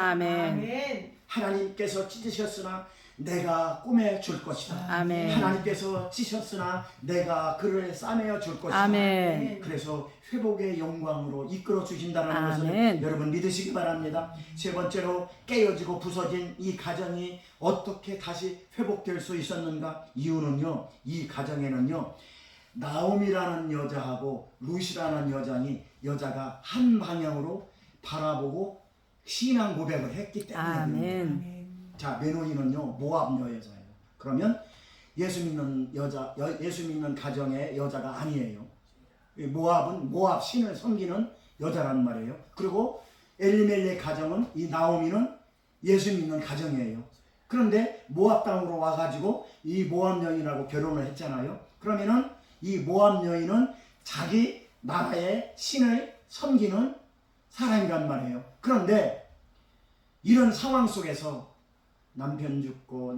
A: 하나님께서 찢으셨으나 내가 꼬매 줄 것이다. 하나님께서 찢으셨으나 내가 그를 싸매어 줄 것이다. 그래서 회복의 영광으로 이끌어 주신다는 것을 여러분 믿으시기 바랍니다. 세 번째로, 깨어지고 부서진 이 가정이 어떻게 다시 회복될 수 있었는가? 이유는요, 이 가정에는요, 나옴이라는 여자하고 룻이라는 여자가 한 방향으로 바라보고 신앙 고백을 했기 때문에.
B: 아멘.
A: 자, 메노니는요 모압 여자예요. 그러면 예수 믿는 예수 믿는 가정의 여자가 아니에요. 이 모압은 모압 신을 섬기는 여자란 말이에요. 그리고 엘리멜렉 가정은, 이 나오미는 예수 믿는 가정이에요. 그런데 모압 땅으로 와가지고 이 모압 여인하고 결혼을 했잖아요. 그러면은 이 모압 여인은 자기 나라의 신을 섬기는 사람이란 말이에요. 그런데 이런 상황 속에서 남편 죽고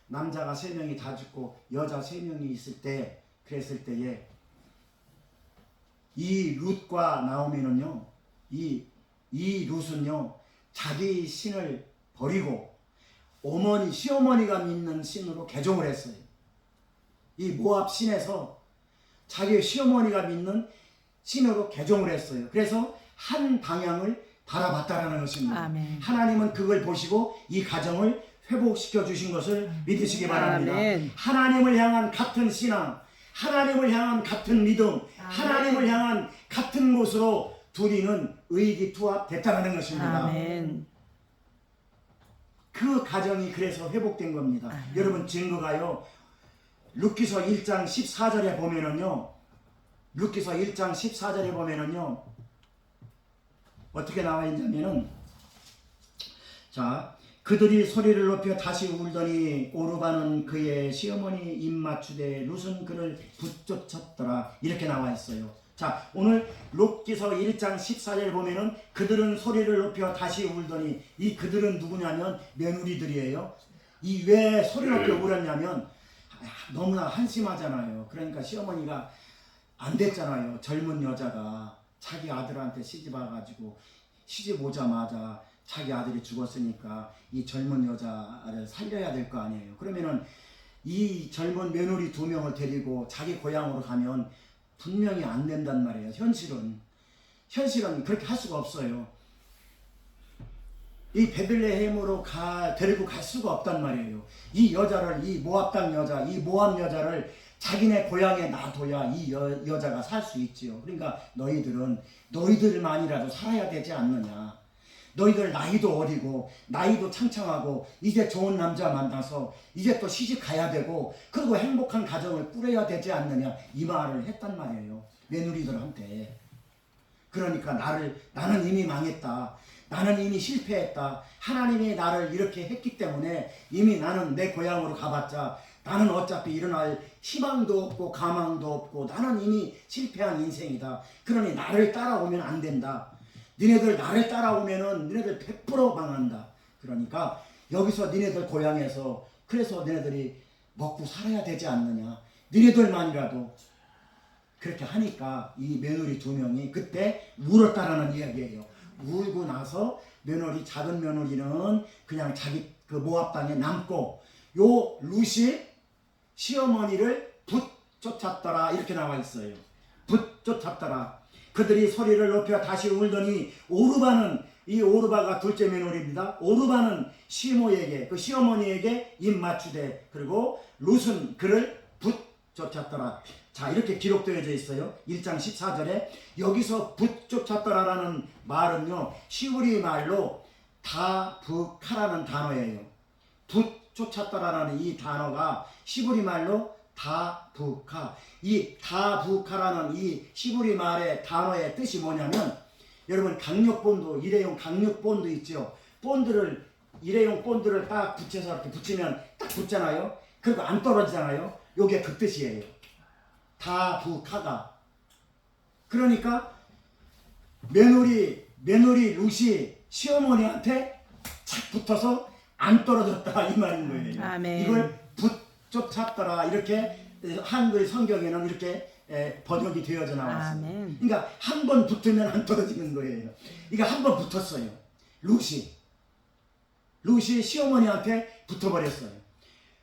A: 남자가 3명이 다 죽고 여자 3명이 있을 때, 그랬을 때에 이 룻과 나오미는요, 이 룻은요 자기 신을 버리고 시어머니가 믿는 신으로 개종을 했어요. 이 모압 신에서 자기 시어머니가 믿는 신으로 개종을 했어요. 그래서 한 방향을 바라봤다라는 것입니다.
B: 아멘.
A: 하나님은 그걸 보시고 이 가정을 회복시켜 주신 것을 믿으시기 바랍니다.
B: 아멘.
A: 하나님을 향한 같은 신앙, 하나님을 향한 같은 믿음,
B: 아멘.
A: 하나님을 향한 같은 곳으로 둘이는 의기투합됐다는 것입니다.
B: 아멘.
A: 그 가정이 그래서 회복된 겁니다.
B: 아멘.
A: 여러분, 증거가요, 룻기서 1장 14절에 보면은요, 룻기서 1장 14절에 보면은요 어떻게 나와 있냐면은, 자, 그들이 소리를 높여 다시 울더니 오르바는 그의 시어머니 입 맞추되 룻은 그를 붙쫓았더라, 이렇게 나와 있어요. 자, 오늘 룻기서 1장 14절에 보면은 그들은 소리를 높여 다시 울더니, 이 그들은 누구냐면 며느리들이에요. 이 왜 소리 높여 울었냐면 너무나 한심하잖아요. 그러니까 시어머니가 안 됐잖아요. 젊은 여자가 자기 아들한테 시집 와가지고, 시집 오자마자 자기 아들이 죽었으니까 이 젊은 여자를 살려야 될 거 아니에요. 그러면은 이 젊은 며느리 2명을 데리고 자기 고향으로 가면 분명히 안 된단 말이에요. 현실은 그렇게 할 수가 없어요. 이 베들레헴으로 데리고 갈 수가 없단 말이에요. 이 여자를, 이 모압 땅 여자, 이 모압 여자를 자기네 고향에 놔둬야 이 여자가 살 수 있지요. 그러니까 너희들만이라도 살아야 되지 않느냐. 너희들 나이도 어리고 나이도 창창하고 이제 좋은 남자 만나서 이제 또 시집 가야 되고 그리고 행복한 가정을 꾸려야 되지 않느냐, 이 말을 했단 말이에요, 며느리들한테. 그러니까 나는 이미 망했다, 나는 이미 실패했다, 하나님이 나를 이렇게 했기 때문에 이미 나는 내 고향으로 가봤자 나는 어차피 일어날 희망도 없고 가망도 없고 나는 이미 실패한 인생이다. 그러니 나를 따라오면 안 된다. 니네들 나를 따라오면은 니네들 100% 망한다. 그러니까 여기서 니네들 고향에서, 그래서 니네들이 먹고 살아야 되지 않느냐, 니네들만이라도. 그렇게 하니까 이 며느리 2명이 그때 울었다라는 이야기예요. 울고 나서 작은 며느리는 그냥 자기 그 모압 땅에 남고, 요 룻이 시어머니를 붙쫓았더라, 이렇게 나와 있어요. 붙쫓았더라. 그들이 소리를 높여 다시 울더니 오르바가 둘째 며느리입니다. 오르바는 시모에게, 그 시어머니에게 입 맞추되, 그리고 룻은 그를 붙쫓았더라. 자, 이렇게 기록되어져 있어요. 1장 14절에. 여기서 붙쫓았더라라는 말은요, 시우리 말로 다부카라는 단어예요. 붙쫓았더라라는 이 단어가 시브리 말로 다부카. 이 다부카라는 이 시브리 말의 단어의 뜻이 뭐냐면, 여러분, 강력본드, 일회용 강력본드 있죠. 일회용 본드를 딱 붙여서 이렇게 붙이면 딱 붙잖아요. 그리고 안 떨어지잖아요. 요게 그 뜻이에요. 다부카가. 그러니까 며느리 룻이 시어머니한테 착 붙어서 안 떨어졌다, 이 말인 거예요.
B: 아멘.
A: 이걸 붙쫓았더라, 이렇게 한글 성경에는 이렇게 번역이 되어져 나왔어요.
B: 아멘.
A: 그러니까 한 번 붙으면 안 떨어지는 거예요. 그러니까 한 번 붙었어요. 룻이 시어머니한테 붙어버렸어요.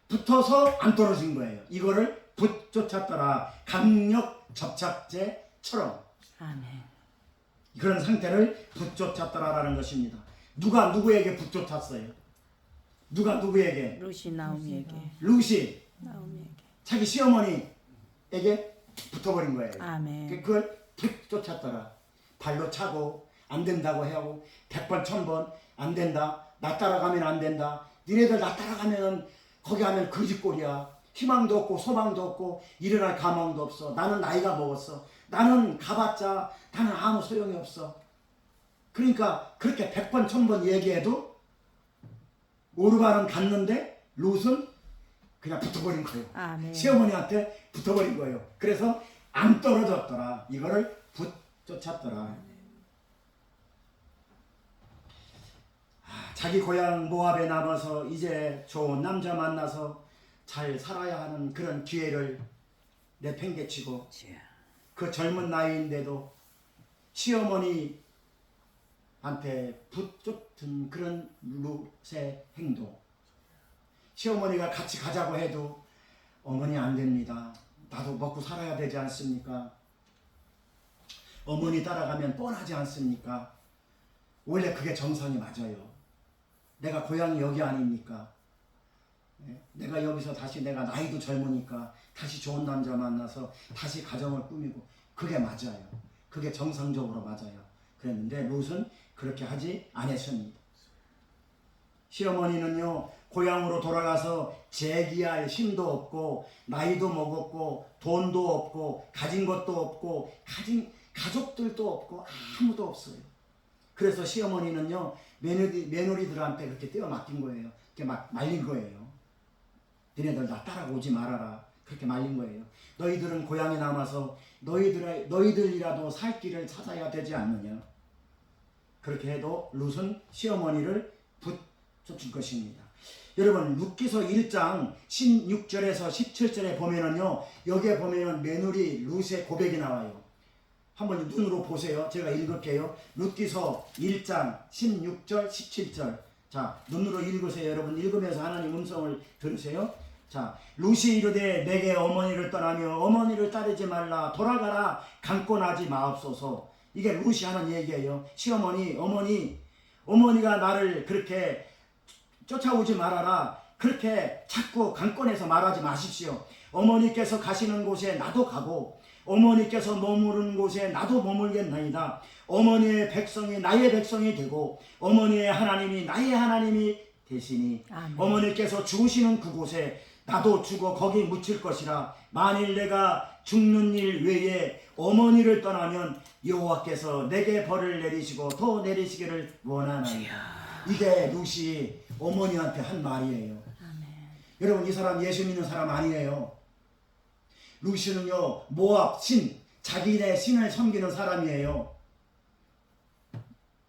A: 붙어서 안 떨어진 거예요. 이거를 붙쫓았더라, 강력 접착제처럼.
B: 아멘.
A: 그런 상태를 붙쫓았더라라는 것입니다. 누가 누구에게 붙쫓았어요? 누가 누구에게?
B: 룻이 나오미에게.
A: 룻이
B: 나오미에게.
A: 자기 시어머니에게 붙어버린 거예요.
B: 아멘.
A: 그걸 붙쫓았더라. 발로 차고 안 된다고 해하고 100번 1000번 안 된다. 나 따라가면 안 된다. 니네들 나 따라가면 거기 하면 거짓골이야. 희망도 없고 소망도 없고 일어날 가망도 없어. 나는 나이가 먹었어. 나는 가봤자 나는 아무 소용이 없어. 그러니까 그렇게 100번 1000번 얘기해도 오르반은 갔는데 롯은 그냥 붙어버린 거예요.
B: 아멘.
A: 시어머니한테 붙어버린 거예요. 그래서 안 떨어졌더라. 이거를 쫓았더라. 자기 고향 모압에 남아서 이제 좋은 남자 만나서 잘 살아야 하는 그런 기회를 내팽개치고 그 젊은 나이인데도 시어머니한테 붙잡은 그런 롯의 행동. 시어머니가 같이 가자고 해도 어머니 안 됩니다. 나도 먹고 살아야 되지 않습니까? 어머니 따라가면 뻔하지 않습니까? 원래 그게 정상이 맞아요. 내가 고향이 여기 아닙니까? 내가 여기서 다시 내가 나이도 젊으니까 다시 좋은 남자 만나서 다시 가정을 꾸미고 그게 맞아요. 그게 정상적으로 맞아요. 그랬는데 롯은 그렇게 하지 않았습니다. 시어머니는요 고향으로 돌아가서 재기할 힘도 없고 나이도 먹었고 돈도 없고 가진 것도 없고 가진 가족들도 없고 아무도 없어요. 그래서 시어머니는요 며느리들한테 그렇게 떼어 맡긴 거예요. 이렇게 막 말린 거예요. 너희들 나 따라오지 말아라. 그렇게 말린 거예요. 너희들은 고향에 남아서 너희들이라도 살 길을 찾아야 되지 않느냐. 그렇게 해도 롯은 시어머니를 붙여줄 것입니다. 여러분 룻기서 1장 16절에서 17절에 보면은요 여기에 보면 며느리 룻의 고백이 나와요. 한번 눈으로 보세요. 제가 읽을게요. 룻기서 1장 16절 17절. 자 눈으로 읽으세요. 여러분 읽으면서 하나님 음성을 들으세요. 자 룻이 이르되 내게 어머니를 떠나며 어머니를 따르지 말라 돌아가라 강권하지 마옵소서. 이게 룻이 하는 얘기예요. 시어머니 어머니가 나를 그렇게 쫓아오지 말아라. 그렇게 자꾸 강권해서 말하지 마십시오. 어머니께서 가시는 곳에 나도 가고 어머니께서 머무르는 곳에 나도 머물겠나이다. 어머니의 백성이 나의 백성이 되고 어머니의 하나님이 나의 하나님이 되시니 아멘. 어머니께서 죽으시는 그곳에 나도 죽어 거기 묻힐 것이라. 만일 내가 죽는 일 외에 어머니를 떠나면 여호와께서 내게 벌을 내리시고 더 내리시기를 원하나이다. 이게 룻이 어머니한테 한 말이에요. 아멘. 여러분 이 사람 예수 믿는 사람 아니에요. 룻이는요 모압 신 자기네 신을 섬기는 사람이에요.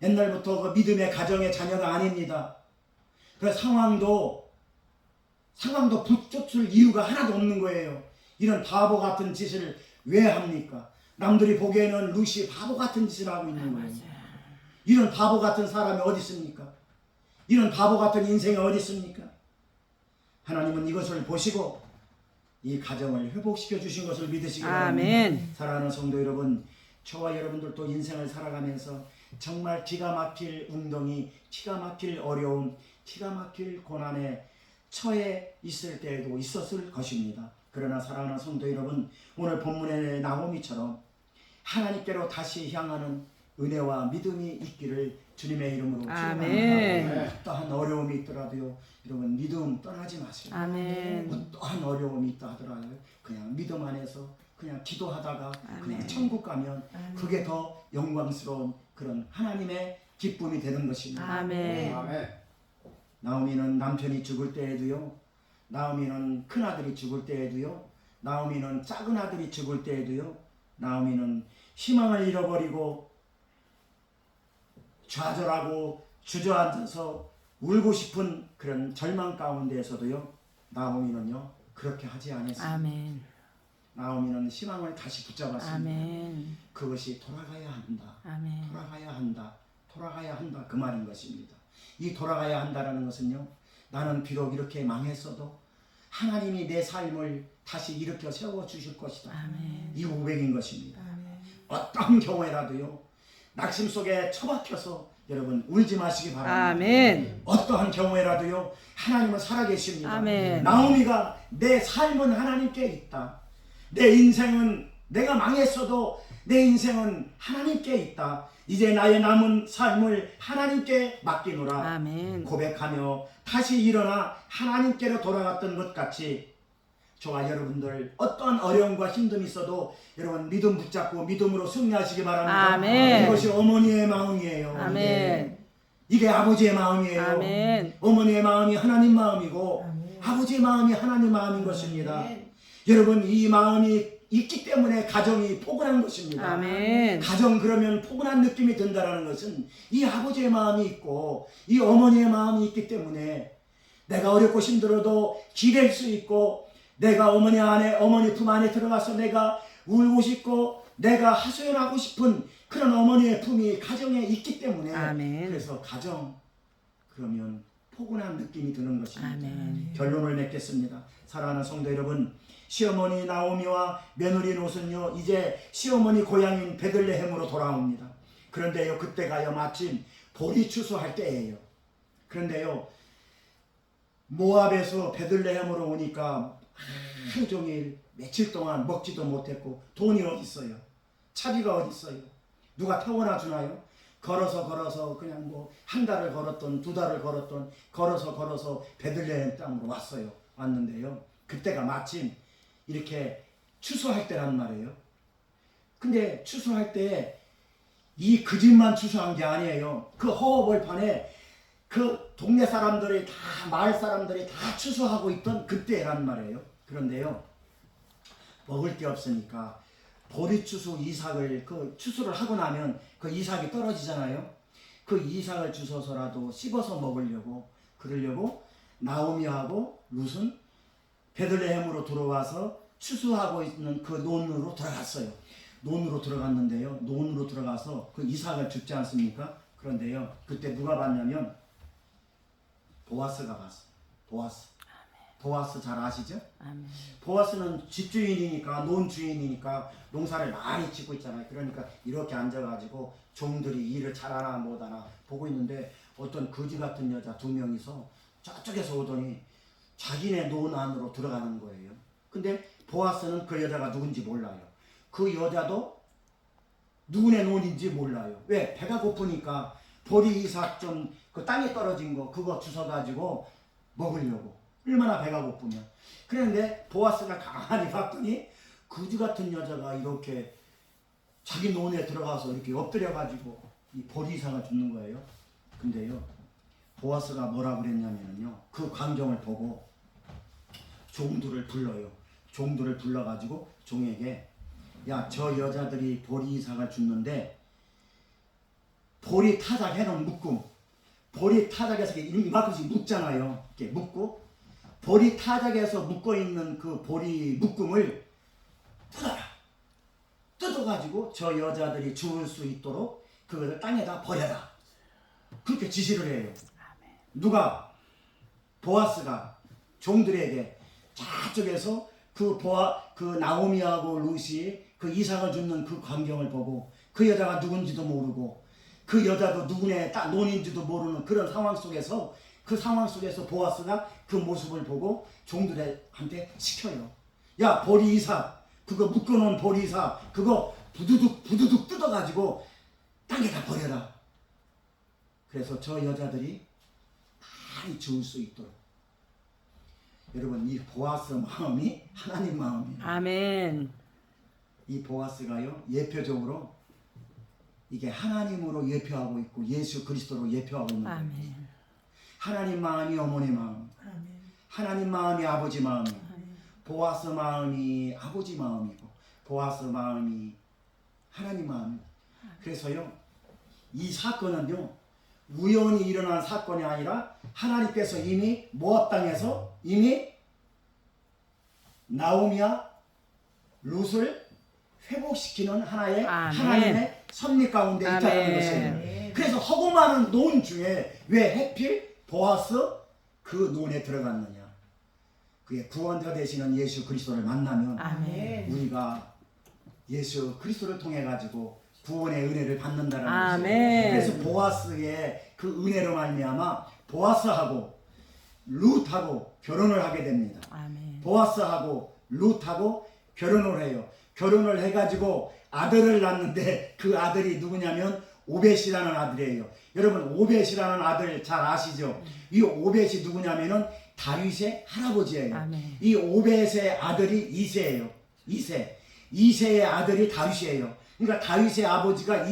A: 옛날부터 그 믿음의 가정의 자녀가 아닙니다. 그 상황도 붙여줄 이유가 하나도 없는 거예요. 이런 바보 같은 짓을 왜 합니까? 남들이 보기에는 룻이 바보 같은 짓을 하고 있는 거예요. 이런 바보 같은 사람이 어디 있습니까? 이런 바보 같은 인생이 어디 있습니까? 하나님은 이것을 보시고 이 가정을 회복시켜 주신 것을 믿으시기 바랍니다. 사랑하는 성도 여러분, 저와 여러분들도 인생을 살아가면서 정말 기가 막힐 웅덩이, 기가 막힐 어려움, 기가 막힐 고난에 처해 있을 때에도 있었을 것입니다. 그러나 사랑하는 성도 여러분, 오늘 본문의 나오미처럼 하나님께로 다시 향하는 은혜와 믿음이 있기를 주님의 이름으로 축원합니다. 어떠한 어려움이 있더라도요, 여러분 믿음 떠나지 마세요. 어떠한 어려움이 있다 하더라도 그냥 믿음 안에서 그냥 기도하다가 그냥 천국 가면 그게 더 영광스러운 그런 하나님의 기쁨이 되는 것입니다. 나오미는 남편이 죽을 때에도요, 나오미는 큰아들이 죽을 때에도요, 나오미는 작은 아들이 죽을 때에도요, 나오미는 희망을 잃어버리고 좌절하고 주저앉아서 울고 싶은 그런 절망 가운데에서도요, 나오미는요 그렇게 하지 않았습니다. 나오미는 희망을 다시 붙잡았습니다. 그것이 돌아가야 한다. 돌아가야 한다 그 말인 것입니다. 이 돌아가야 한다라는 것은요, 나는 비록 이렇게 망했어도 하나님이 내 삶을 다시 일으켜 세워주실 것이다. 이 고백인 것입니다. 어떤 경우에라도요, 낙심 속에 처박혀서 여러분 울지 마시기 바랍니다. 어떠한 경우에라도요, 하나님은 살아계십니다. 나오미가 내 삶은 하나님께 있다. 내 인생은 내가 망했어도 내 인생은 하나님께 있다. 이제 나의 남은 삶을 하나님께 맡기노라
B: 아멘.
A: 고백하며 다시 일어나 하나님께로 돌아갔던 것 같이 저와 여러분들 어떠한 어려움과 힘듦이 있어도 여러분 믿음 붙잡고 믿음으로 승리하시기 바랍니다.
B: 아멘.
A: 이것이 어머니의 마음이에요.
B: 아멘.
A: 이게 아버지의 마음이에요.
B: 아멘.
A: 어머니의 마음이 하나님 마음이고
C: 아멘.
A: 아버지의 마음이 하나님 마음인 것입니다.
C: 아멘.
A: 여러분 이 마음이 있기 때문에 가정이 포근한 것입니다.
B: 아멘.
A: 가정 그러면 포근한 느낌이 든다라는 것은 이 아버지의 마음이 있고 이 어머니의 마음이 있기 때문에 내가 어렵고 힘들어도 기댈 수 있고 내가 어머니 품 안에 들어가서 내가 울고 싶고 내가 하소연하고 싶은 그런 어머니의 품이 가정에 있기 때문에
B: 아멘.
A: 그래서 가정 그러면 포근한 느낌이 드는 것입니다.
B: 아멘.
A: 결론을 맺겠습니다. 사랑하는 성도 여러분, 시어머니 나오미와 며느리 롯은요 이제 시어머니 고향인 베들레헴으로 돌아옵니다. 그런데요 그때가요 마침 보리 추수할 때예요. 그런데요 모압에서 베들레헴으로 오니까 하루 종일 며칠 동안 먹지도 못했고 돈이 어디 있어요? 차비가 어디 있어요? 누가 태워나 주나요? 걸어서 그냥 뭐 한 달을 걸었던 두 달을 걸었던 걸어서 베들레헴 땅으로 왔는데요. 그때가 마침 이렇게 추수할 때란 말이에요. 근데 추수할 때 이 그 집만 추수한 게 아니에요. 그 허허벌판에 그 동네 사람들이 다 마을 사람들이 다 추수하고 있던 그때란 말이에요. 그런데요 먹을 게 없으니까 보리추수 이삭을 그 추수를 하고 나면 그 이삭이 떨어지잖아요. 그 이삭을 주워서라도 씹어서 먹으려고 그러려고 나오미하고 룻은 베들레헴으로 들어와서 추수하고 있는 그 논으로 들어갔어요. 논으로 들어갔는데요. 논으로 들어가서 그 이삭을 줍지 않습니까? 그런데요. 그때 누가 봤냐면 보아스가 봤어요. 보아스 잘 아시죠?
B: 아멘.
A: 보아스는 집주인이니까 논 주인이니까 농사를 많이 짓고 있잖아요. 그러니까 이렇게 앉아가지고 종들이 일을 잘하나 못하나 보고 있는데 어떤 거지 같은 여자 두 명이서 저쪽에서 오더니 자기네 논 안으로 들어가는 거예요. 근데 보아스는 그 여자가 누군지 몰라요. 그 여자도 누구네 논인지 몰라요. 왜? 배가 고프니까 보리 이삭 좀 그 땅에 떨어진 거 그거 주워가지고 먹으려고. 얼마나 배가 고프면. 그런데 보아스가 가만히 봤더니 거지 같은 여자가 이렇게 자기 논에 들어가서 이렇게 엎드려가지고 이 보리 이삭을 줍는 거예요. 근데요 보아스가 뭐라 그랬냐면요 그 광경을 보고 종들을 불러요. 종들을 불러가지고 종에게 야 저 여자들이 보리 이삭을 줍는데 보리 타작 해놓은 묶음 보리 타작에서 이만큼씩 묶잖아요. 이렇게 묶고 보리 타작에서 묶어있는 그 보리 묶음을 뜯어가지고 저 여자들이 죽을 수 있도록 그것을 땅에다 버려라. 그렇게 지시를 해요. 누가? 보아스가 종들에게 저쪽에서 그 나오미하고 룻이 그 이삭을 줍는 그 광경을 보고 그 여자가 누군지도 모르고 그 여자도 누구네 논인지도 모르는 그런 상황 속에서 그 상황 속에서 보아스가 그 모습을 보고 종들한테 시켜요. 야 보리 이삭 그거 묶어놓은 보리 이삭 그거 부두둑 뜯어가지고 땅에다 버려라. 그래서 저 여자들이 많이 죽을 수 있도록. 여러분 이 보아스 마음이 하나님 마음이에요.
B: 아멘.
A: 이 보아스가요 예표적으로 이게 하나님으로 예표하고 있고 예수 그리스도로 예표하고 있는 거예요.
B: 아멘.
A: 하나님 마음이 어머니 마음,
C: 아멘.
A: 하나님 마음이 아버지 마음,
C: 아멘.
A: 보아스 마음이 아버지 마음이고 보아스 마음이 하나님 마음입니다. 그래서요 이 사건은요 우연히 일어난 사건이 아니라 하나님께서 이미 모압 땅에서 이미 나오미와 룻을 회복시키는 하나의
B: 아멘.
A: 하나님의 섭리 가운데 있다는
B: 아멘.
A: 것이에요. 그래서 허구 많은 논 중에 왜 해필 보아스 그 논에 들어갔느냐? 그게 구원자 되시는 예수 그리스도를 만나면
B: 아멘.
A: 우리가 예수 그리스도를 통해 가지고 구원의 은혜를 받는다는
B: 아멘.
A: 것이에요. 그래서 보아스의 그 은혜로 말미암아 보아스하고 룻하고 결혼을 하게 됩니다.
B: 아멘.
A: 보아스하고 룻하고 결혼을 해요. 결혼을 해가지고 아들을 낳는데 그 아들이 누구냐면 오벳이라는 아들이에요. 여러분 오벳이라는 아들 잘 아시죠? 이 오벳이 누구냐면은 다윗의 할아버지예요.
B: 아멘.
A: 이 오벳의 아들이 이새예요. 이새의 아들이 다윗이에요. 그러니까 다윗의 아버지가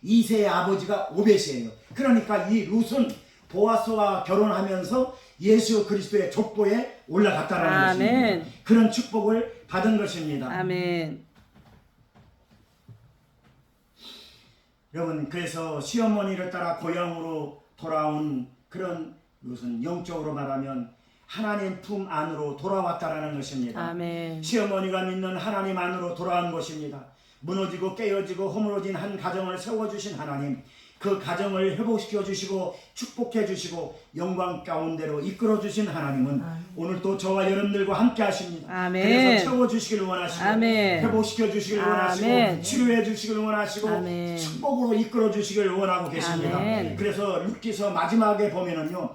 A: 이새의 아버지가 오벳이에요. 그러니까 이 룻은 보아스와 결혼하면서 예수 그리스도의 족보에 올라갔다는
B: 아멘.
A: 것입니다. 그런 축복을 받은 것입니다.
B: 아멘.
A: 여러분 그래서 시어머니를 따라 고향으로 돌아온 그런 룻은 영적으로 말하면 하나님 품 안으로 돌아왔다라는 것입니다.
B: 아멘.
A: 시어머니가 믿는 하나님 안으로 돌아온 것입니다. 무너지고 깨어지고 허물어진 한 가정을 세워주신 하나님, 그 가정을 회복시켜 주시고 축복해 주시고 영광 가운데로 이끌어 주신 하나님은 오늘 또 저와 여러분들과 함께 하십니다.
B: 아멘.
A: 그래서 채워 주시길 원하시고
B: 아멘.
A: 회복시켜 주시길 원하시고
B: 아멘.
A: 치료해 주시길 원하시고
B: 아멘.
A: 축복으로 이끌어 주시길 원하고 계십니다.
B: 아멘.
A: 그래서 룻기서 마지막에 보면은요,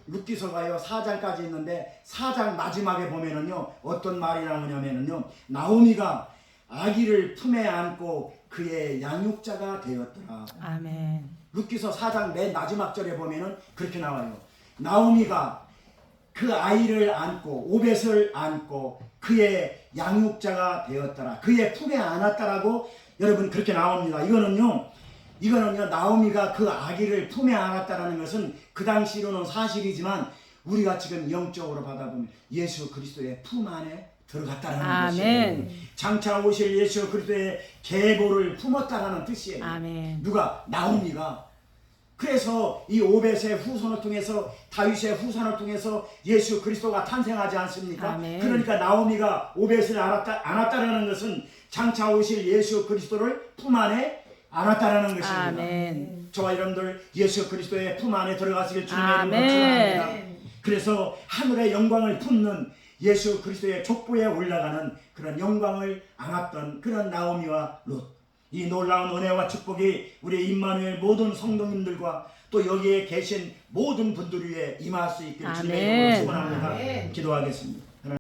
A: 룻기서가요 4장까지 있는데 4장 마지막에 보면은요 어떤 말이 나오냐면은요, 나오미가 아기를 품에 안고 그의 양육자가 되었더라.
B: 아멘.
A: 룻기서 4장 맨 마지막 절에 보면은 그렇게 나와요. 나오미가 그 아이를 안고 오벳을 안고 그의 양육자가 되었더라. 그의 품에 안았다라고 여러분 그렇게 나옵니다. 이거는요 나오미가 그 아기를 품에 안았다라는 것은 그 당시로는 사실이지만 우리가 지금 영적으로 받아보면 예수 그리스도의 품 안에 들어갔다라는
B: 아멘.
A: 것이에요. 장차 오실 예수 그리스도의 계보를 품었다라는 뜻이에요.
B: 아멘.
A: 누가? 나오미가. 그래서 이 오벳의 후손을 통해서 다윗의 후손을 통해서 예수 그리스도가 탄생하지 않습니까?
B: 아멘.
A: 그러니까 나오미가 오벳을 안았다라는 것은 장차 오실 예수 그리스도를 품 안에 안았다라는 것입니다.
B: 아멘.
A: 저와 여러분들 예수 그리스도의 품 안에 들어가시길 주님의 이름으로
B: 아멘.
A: 축원합니다. 그래서 하늘의 영광을 품는 예수 그리스도의 족보에 올라가는 그런 영광을 안았던 그런 나오미와 룻, 이 놀라운 은혜와 축복이 우리 임마누엘 모든 성도님들과 또 여기에 계신 모든 분들 위에 임할 수 있기를 주님의 이름으로
B: 아멘.
A: 축원합니다.
C: 아멘.
A: 기도하겠습니다.